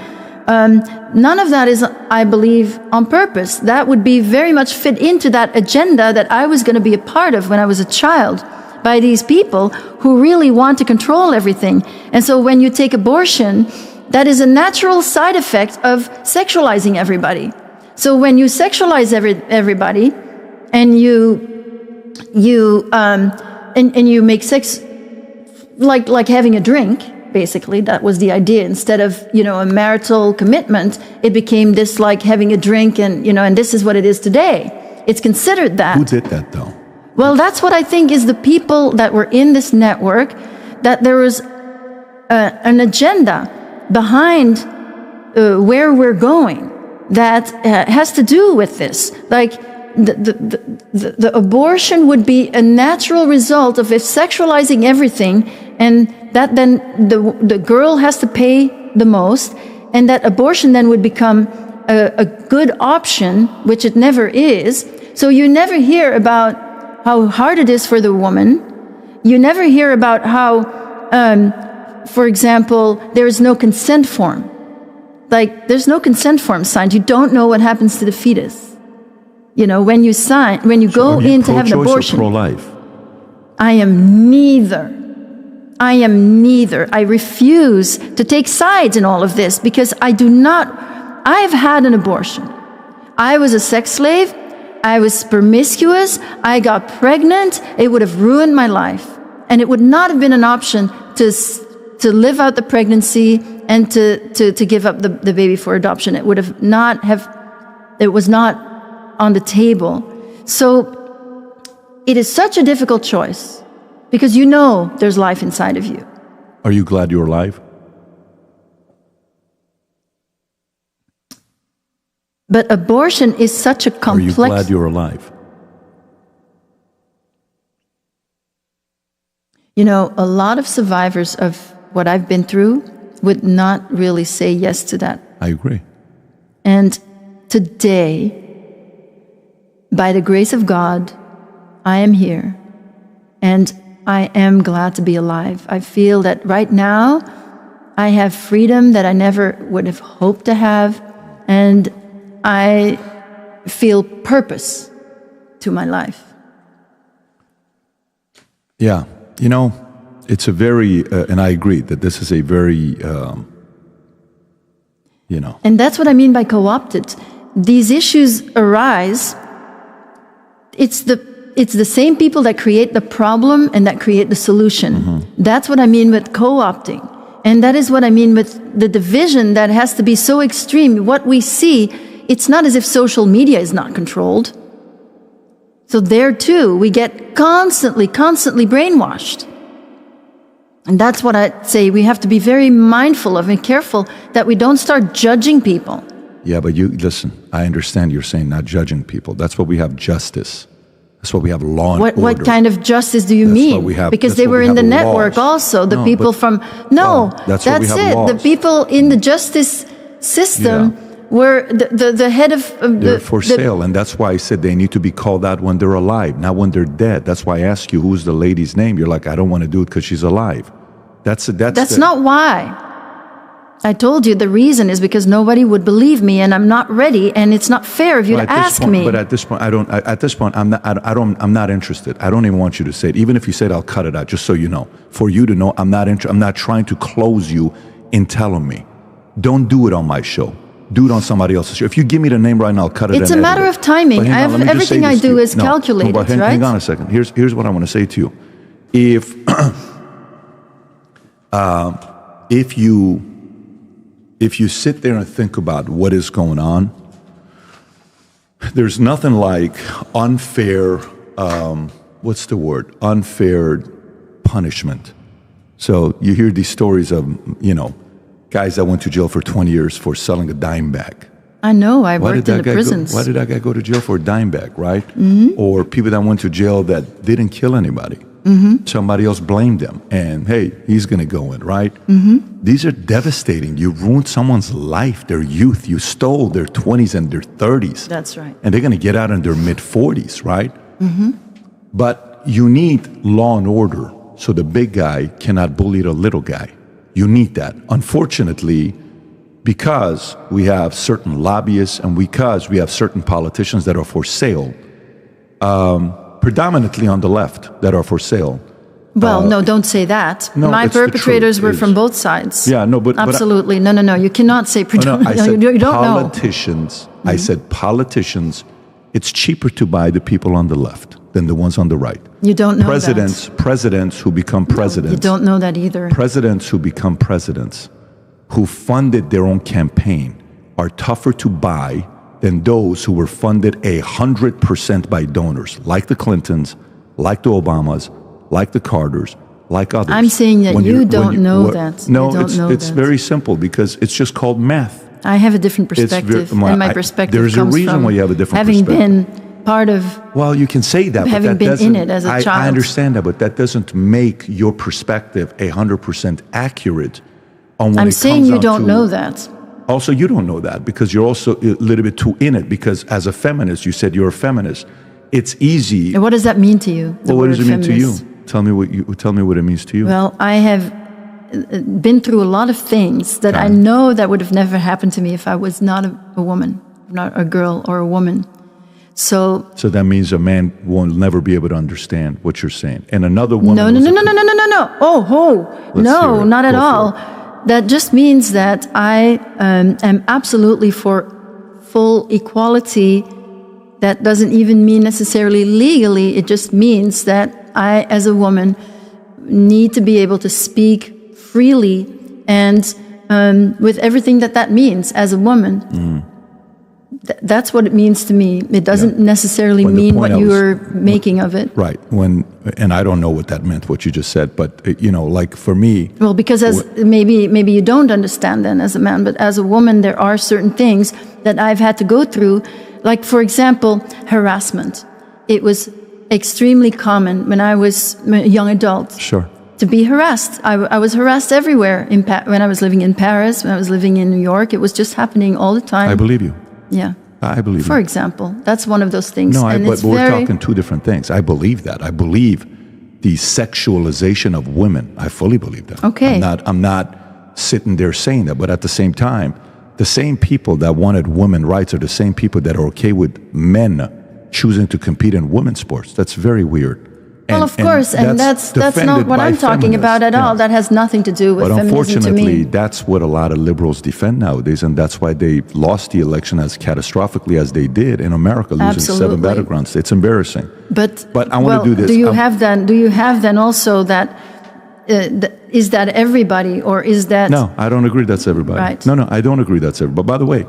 None of that is, I believe, on purpose. That would be very much fit into that agenda that I was going to be a part of when I was a child, by these people who really want to control everything. And so when you take abortion, that is a natural side effect of sexualizing everybody. So when you sexualize everybody, and you make sex like having a drink, basically, that was the idea. Instead of, a marital commitment, it became this like having a drink, and, and this is what it is today. It's considered that. Who did that, though? Well, that's what I think is the people that were in this network, that there was an agenda behind where we're going that has to do with this. Like the abortion would be a natural result of if sexualizing everything, and that then the girl has to pay the most, and that abortion then would become a good option, which it never is. So you never hear about how hard it is for the woman. You never hear about how, for example, there is no consent form. like there's no consent form signed. You don't know what happens to the fetus. You know, when you go in to have an abortion. Or pro-life? I am neither. I refuse to take sides in all of this because I've had an abortion. I was a sex slave. I was promiscuous. I got pregnant. It would have ruined my life. And it would not have been an option to live out the pregnancy and to give up the baby for adoption. It was not on the table. So it is such a difficult choice because you know there's life inside of you. Are you glad you're alive? But abortion is such a complex... Are you glad you're alive? You know, a lot of survivors of what I've been through would not really say yes to that. I agree. And today, by the grace of God, I am here. And I am glad to be alive. I feel that right now, I have freedom that I never would have hoped to have. And I feel purpose to my life. Yeah. You know, it's a very, and I agree that this is a very, you know. And that's what I mean by co-opted. These issues arise. It's the same people that create the problem and that create the solution. Mm-hmm. That's what I mean with co-opting. And that is what I mean with the division that has to be so extreme. What we see, it's not as if social media is not controlled. So there too, we get constantly brainwashed. And that's what I say we have to be very mindful of and careful that we don't start judging people. Yeah, but you, listen, I understand you're saying not judging people. That's what we have justice. That's what we have law and order. What kind of justice do you mean? Because they were in the network also. The people from... No, that's it. The people in the justice system... Yeah. Were the head of... they're for sale, and that's why I said they need to be called out when they're alive, not when they're dead. That's why I ask you, who's the lady's name? You're like, I don't want to do it because she's alive. That's not why. I told you the reason is because nobody would believe me, and I'm not ready, and it's not fair of you to ask me. But at this point, I'm not interested. I don't even want you to say it. Even if you said, I'll cut it out, just so you know. For you to know, I'm not trying to close you in telling me. Don't do it on my show. Do it on somebody else's show. If you give me the name right now, I'll cut it. It's a matter of timing. Everything I do is calculated, right? Hang on a second. Here's what I want to say to you. If you sit there and think about what is going on, there's nothing like unfair. What's the word? Unfair punishment. So you hear these stories of, you know, guys that went to jail for 20 years for selling a dime bag. I know, I worked in the prisons. Why did that guy go to jail for a dime bag, right? Mm-hmm. Or people that went to jail that didn't kill anybody. Mm-hmm. Somebody else blamed them, and hey, he's going to go in, right? Mm-hmm. These are devastating. You ruined someone's life, their youth. You stole their 20s and their 30s. That's right. And they're going to get out in their mid-40s, right? Mm-hmm. But you need law and order so the big guy cannot bully the little guy. You need that. Unfortunately, because we have certain lobbyists and because we have certain politicians that are for sale, predominantly on the left, that are for sale. Well, no, don't say that. No, my perpetrators were from both sides. Yeah, no, but... Absolutely. No. You cannot say predominantly. No, I said you don't politicians. Know. I said politicians. It's cheaper to buy the people on the left than the ones on the right. You don't know Presidents who become presidents. You don't know that either. Presidents who become presidents, who funded their own campaign, are tougher to buy than those who were funded 100% by donors, like the Clintons, like the Obamas, like the Carters, like others. I'm saying that you don't know that. No, it's very simple because it's just called math. I have a different perspective, and my perspective there's comes a reason from why you have a different having perspective. been part of... Well, you can say that, having but that been in it as a child. I understand that, but that doesn't make your perspective 100% accurate on when I'm it saying comes you out don't to, know that. Also, you don't know that because you're also a little bit too in it because as a feminist, you said you're a feminist. It's easy. And what does that mean to you? Well, what does it mean to you? Tell me what it means to you. Well, I have been through a lot of things that I know that would have never happened to me if I was not a woman, not a girl or a woman. So that means a man will never be able to understand what you're saying. And another woman. No. No, not at all. That just means that I am absolutely for full equality. That doesn't even mean necessarily legally. It just means that I, as a woman, need to be able to speak freely and with everything that means as a woman. That's what it means to me. It doesn't necessarily mean what you were making of it. Right. And I don't know what that meant, what you just said, but like for me. Well, because maybe you don't understand then as a man, but as a woman, there are certain things that I've had to go through. Like, for example, harassment. It was extremely common when I was a young adult. Sure. To be harassed. I was harassed everywhere. When I was living in Paris, when I was living in New York, it was just happening all the time. I believe you. Yeah. I believe you. For example, that's one of those things. No, but we're talking two different things. I believe that. I believe the sexualization of women. I fully believe that. Okay. I'm not sitting there saying that, but at the same time, the same people that wanted women's rights are the same people that are okay with men choosing to compete in women's sports. That's very weird. Well, of course, and that's not what I'm talking about at all. That has nothing to do with feminism to me. But unfortunately, that's what a lot of liberals defend nowadays, and that's why they lost the election as catastrophically as they did in America, losing 7 battlegrounds. It's embarrassing. But I want to do this. Do you have then also that? Is that everybody, or is that? No, I don't agree that's everybody. Right. No, I don't agree that's everybody. But by the way,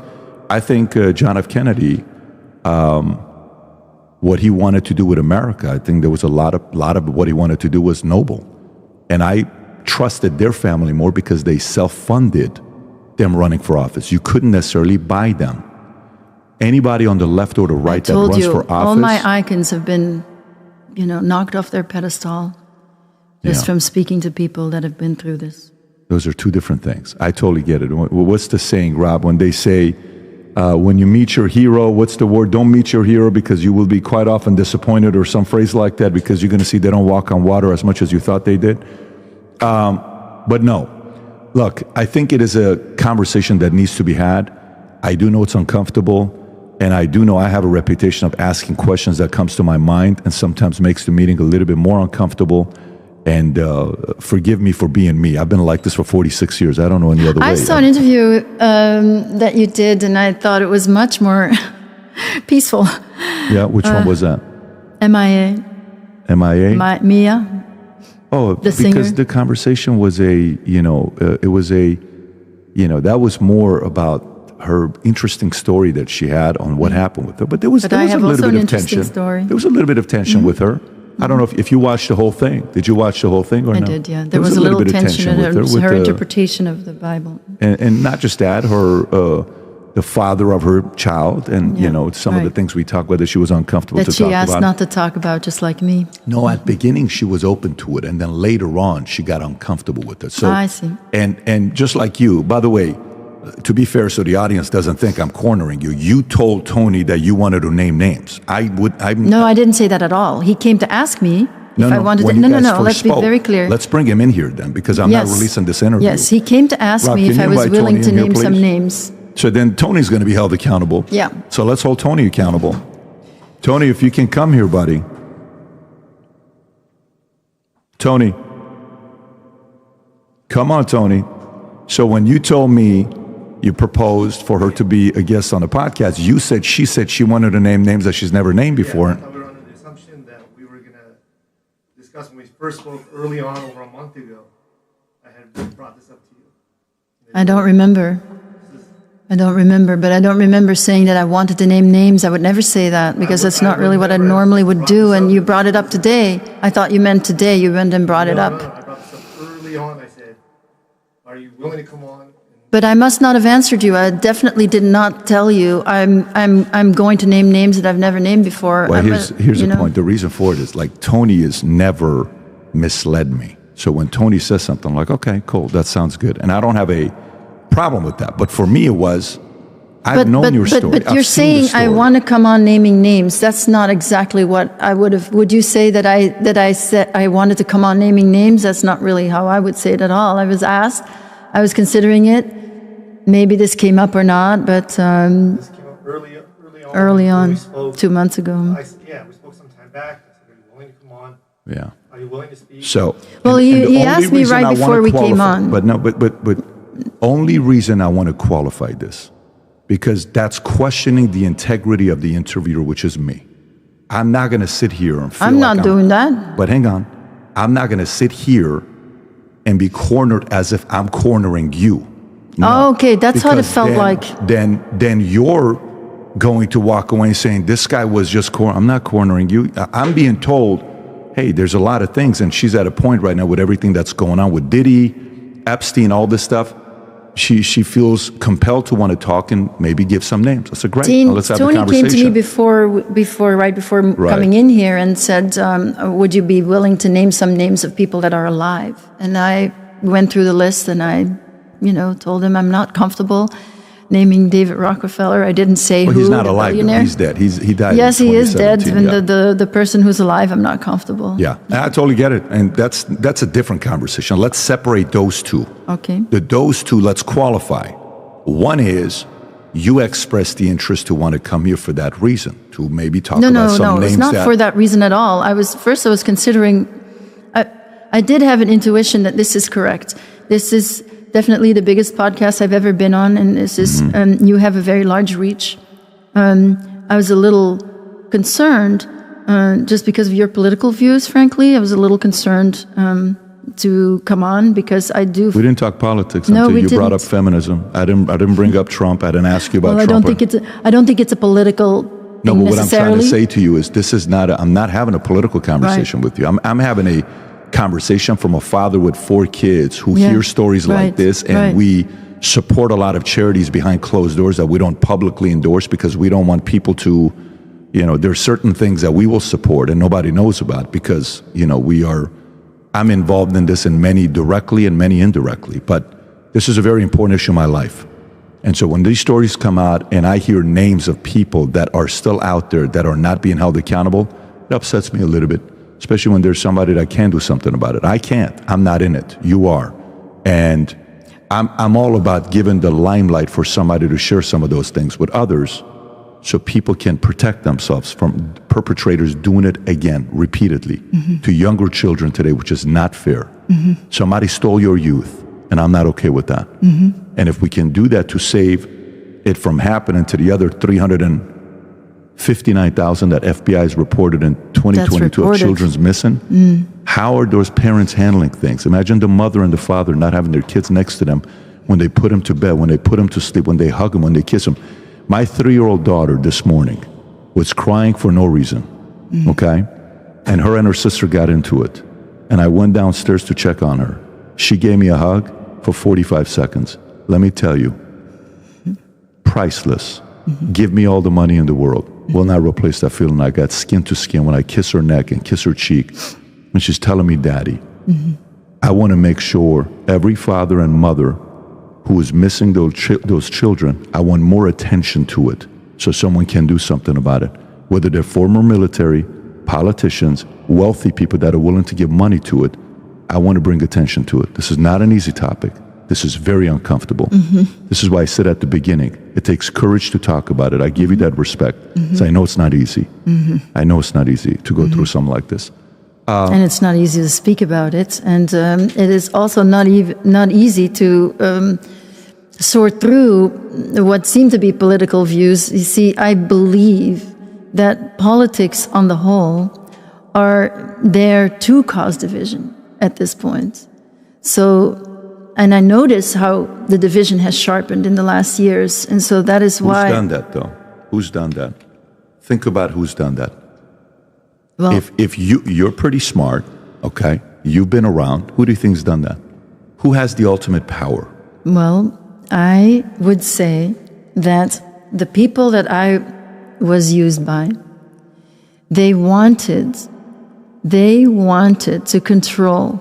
I think John F. Kennedy. What he wanted to do with America, I think there was a lot of what he wanted to do was noble. And I trusted their family more because they self-funded them running for office. You couldn't necessarily buy them. Anybody on the left or the right that runs for office. All my icons have been, knocked off their pedestal just from speaking to people that have been through this. Those are two different things. I totally get it. What's the saying, Rob, when they say, when you meet your hero, what's the word? Don't meet your hero because you will be quite often disappointed, or some phrase like that, because you're going to see they don't walk on water as much as you thought they did. But no, look, I think it is a conversation that needs to be had. I do know it's uncomfortable, and I do know I have a reputation of asking questions that comes to my mind and sometimes makes the meeting a little bit more uncomfortable. And forgive me for being me. I've been like this for 46 years. I don't know any other way. I saw an interview that you did, and I thought it was much more peaceful. Yeah, which one was that? MIA. MIA? Mia. Oh, because singer. the conversation was it was that was more about her interesting story that she had on what happened with her. But there was a little bit of tension. Story. There was a little bit of tension with her. I don't know if you watched the whole thing. Did you watch the whole thing or no? I did, yeah. There was a little tension in her interpretation of the Bible. And not just that, the father of her child, and some of the things we talked about that she was uncomfortable to talk about. That she asked not to talk about, just like me. No, at the beginning she was open to it, and then later on she got uncomfortable with it. So I see. And just like you, by the way, to be fair, so the audience doesn't think I'm cornering you, you told Tony that you wanted to name names. No, I didn't say that at all. He came to ask me if I wanted to. No. Let's be very clear. Let's bring him in here then, because I'm not releasing this interview. Yes, he came to ask me if I was willing to name some names. So then Tony's going to be held accountable. Yeah. So let's hold Tony accountable. Tony, if you can come here, buddy. Tony. Come on, Tony. So when you told me you proposed for her to be a guest on the podcast, she said she wanted to name names that she's never named before. Yeah, we were under the assumption that we were going to discuss when we first spoke early on over a month ago. I had brought this up to you. I don't remember, but I don't remember saying that I wanted to name names. I would never say that, because that's not really what I normally would do, and you brought it up today. I thought you meant today. You went and brought it up. No, I brought this up early on. I said, are you willing to come on? But I must not have answered you. I definitely did not tell you I'm going to name names that I've never named before. Well, here's the point. The reason for it is, like, Tony has never misled me. So when Tony says something, I'm like, okay, cool, that sounds good. And I don't have a problem with that. But for me, it was, I've known your story. But I've you're seen the saying I story. want to come on naming names. That's not exactly what I would have. Would you say that I said I wanted to come on naming names? That's not really how I would say it at all. I was asked. I was considering it. Maybe this came up or not, but This came up early when on, we spoke. 2 months ago. We spoke some time back. I said, are you willing to come on? Yeah. Are you willing to speak? So, Well, and the he only asked me reason right I wanna before we came qualify- on. But no, but only reason I want to qualify this, because that's questioning the integrity of the interviewer, which is me. I'm not going to sit here and feel I'm like not doing that. But hang on, I'm not going to sit here and be cornered as if I'm cornering you. No, Oh, okay, that's what it because felt then- like. Then you're going to walk away saying this guy was just I'm not cornering you. I'm being told, hey, there's a lot of things, and she's at a point right now with everything that's going on with Diddy, Epstein, all this stuff. She feels compelled to want to talk and maybe give some names. I said, great, let's have a Tony conversation. came to me right before coming in here and said, would you be willing to name some names of people that are alive? And I went through the list and I, told him I'm not comfortable naming David Rockefeller. I didn't say Well, who. he's not the alive. billionaire. He's dead. He died. Yes, in he is dead. 2017, And yeah. the person who's alive, I'm not comfortable. Yeah, I totally get it, and that's a different conversation. Let's separate those two. Okay. Those two, let's qualify. One is you expressed the interest to want to come here for that reason, to maybe talk about some names it's not for that reason at all. I was considering. I did have an intuition that this is correct. This is definitely the biggest podcast I've ever been on, and this is you have a very large reach. I was a little concerned, just because of your political views. Frankly, I was a little concerned to come on because I do. We didn't talk politics No, until we you brought up didn't. feminism. I didn't bring up Trump. I didn't ask you about Well, I Trump. don't think it's a political No, thing but what I'm trying to necessarily. say to you is this is not. I'm not having a political conversation with you. I'm having a conversation from a father with 4 kids who Yeah, hears stories like right, this, and right. we support a lot of charities behind closed doors that we don't publicly endorse because we don't want people to, there's certain things that we will support and nobody knows about because, I'm involved in this in many directly and many indirectly, but this is a very important issue in my life. And so when these stories come out and I hear names of people that are still out there that are not being held accountable, it upsets me a little bit, especially when there's somebody that can do something about it. I can't. I'm not in it. You are. And I'm all about giving the limelight for somebody to share some of those things with others so people can protect themselves from perpetrators doing it again, repeatedly, to younger children today, which is not fair. Somebody stole your youth, and I'm not okay with that. And if we can do that to save it from happening to the other 359,000 that FBI has reported in 2022 of reported. children's missing, how are those parents handling things? Imagine the mother and the father not having their kids next to them when they put them to bed, when they put them to sleep, when they hug them, when they kiss them. My 3-year-old daughter this morning was crying for no reason, okay? And her and her sister got into it. And I went downstairs to check on her. She gave me a hug for 45 seconds. Let me tell you, priceless. Give me all the money in the world. Will not replace that feeling I got skin to skin when I kiss her neck and kiss her cheek when she's telling me, Daddy. I want to make sure every father and mother who is missing those children, I want more attention to it so someone can do something about it. Whether they're former military, politicians, wealthy people that are willing to give money to it, I want to bring attention to it. This is not an easy topic. This is very uncomfortable. This is why I said at the beginning, it takes courage to talk about it. I give you that respect. So I know it's not easy. I know it's not easy to go through something like this. And it's not easy to speak about it, and it is also not easy to sort through what seem to be political views. You see, I believe that politics on the whole are there to cause division at this point. So, and I notice how the division has sharpened in the last years, and so that is why. Who's done that, though? Who's done that? Think about who's done that. Well, If you're pretty smart, okay? You've been around. Who do you think's done that? Who has the ultimate power? well, I would say that the people that I was used by, they wanted to control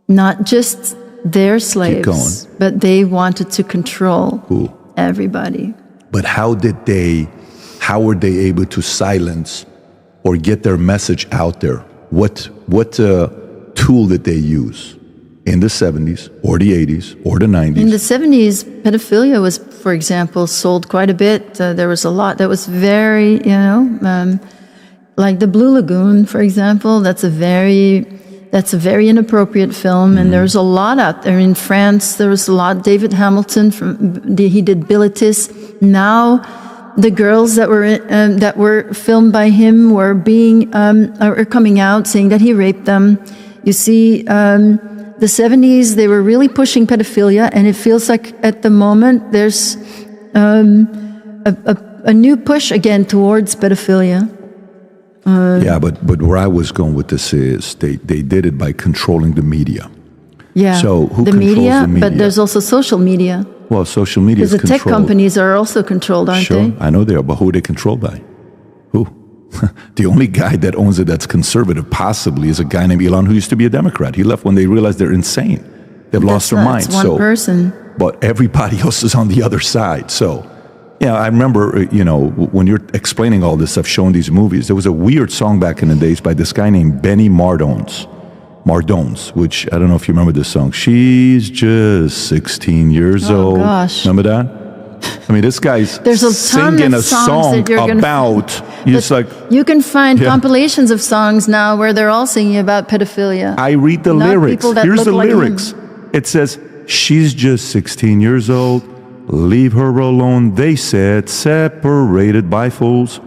not just their slaves, but they wanted to control Who? Everybody. But how were they able to silence or get their message out there? What tool did they use in the 70s or the 80s or the 90s? In the 70s, pedophilia was, for example, sold quite a bit. There was a lot that was very, like the Blue Lagoon, for example. That's a very inappropriate film, and there's a lot out there. In France, there was a lot. David Hamilton, he did Bilitis. Now, the girls that were filmed by him are coming out saying that he raped them. You see, the 70s, they were really pushing pedophilia, and it feels like at the moment there's a new push again towards pedophilia. Yeah, but where I was going with this is they did it by controlling the media. Yeah, so who the controls media, the media? but there's also social media. Well, social media is Because the controlled. tech companies are also controlled, aren't Sure, they? I know they are, but who are they controlled by? Who? The only guy that owns it that's conservative possibly is a guy named Elon who used to be a Democrat. He left when they realized they're insane. They've lost their mind. That's one person. But everybody else is on the other side. So, yeah, I remember, when you're explaining all this stuff, showing these movies, there was a weird song back in the days by this guy named Benny Mardones, which I don't know if you remember this song. She's just 16 years old. Oh, gosh. Remember that? I mean, this guy's There's a ton singing of a songs song that you're about, it's like, You can find Yeah. compilations of songs now where they're all singing about pedophilia. I read the Not lyrics. people that Here's look the like lyrics. him. It says, she's just 16 years old. Leave her alone, they said, separated by fools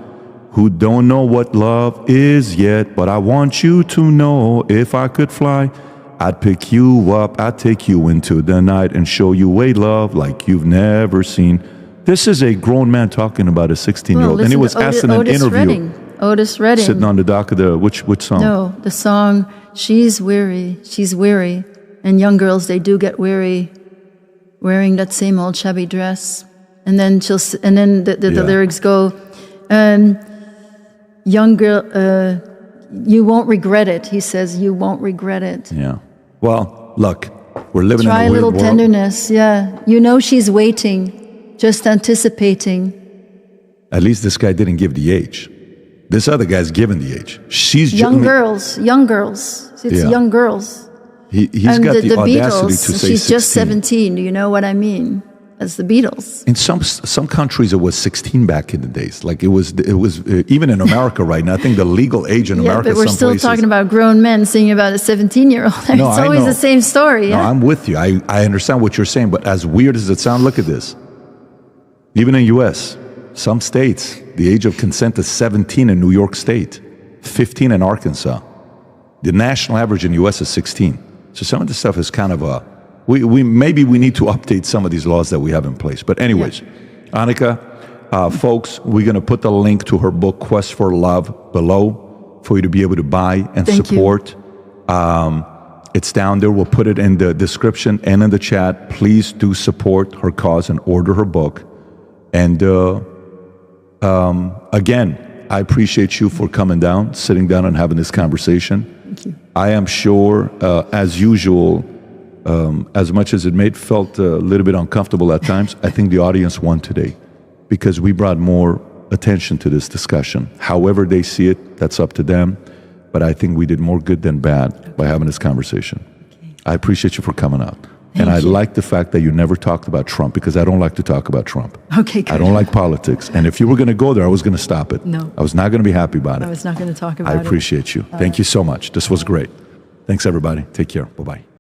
who don't know what love is yet. But I want you to know, if I could fly, I'd pick you up, I'd take you into the night and show you a love like you've never seen. This is a grown man talking about a 16-year-old. And he was asked in an interview. Otis Redding. Sitting on the dock of the, which song? No, the song, she's weary. And young girls, they do get weary wearing that same old shabby dress. And then the lyrics go, young girl, you won't regret it. He says, you won't regret it. Yeah. Well, look, we're living Try in a a weird little world. tenderness, yeah. She's waiting, just anticipating. At least this guy didn't give the age. This other guy's given the age. She's Young girls. It's Yeah. young girls. He's And got the audacity Beatles, to say she's 16. just 17. Do you know what I mean? That's the Beatles. In some countries, it was 16 back in the days. Like it was even in America right now. I think the legal age in Yeah, America. but we're some still places, talking about grown men singing about a 17-year-old. It's No, I always know. the same story. No, Yeah? I'm with you. I understand what you're saying, but as weird as it sounds, look at this. Even in U.S., some states, the age of consent is 17 in New York State, 15 in Arkansas. The national average in the U.S. is 16. So some of this stuff is kind of maybe we need to update some of these laws that we have in place. But anyways, Anneke, folks, we're going to put the link to her book, Quest for Love, below for you to be able to buy and Thank you. support. It's down there. We'll put it in the description and in the chat. Please do support her cause and order her book. And again, I appreciate you for coming down, sitting down and having this conversation. Thank you. I am sure, as usual, as much as it felt a little bit uncomfortable at times, I think the audience won today because we brought more attention to this discussion. However they see it, that's up to them. But I think we did more good than bad by having this conversation. Okay. I appreciate you for coming out. And I Thank you. like the fact that you never talked about Trump because I don't like to talk about Trump. Okay, good. I don't like politics. And if you were going to go there, I was going to stop it. No. I was not going to be happy about it. I was not going to talk about I it. appreciate you. Thank you so much. This was great. Thanks, everybody. Take care. Bye-bye.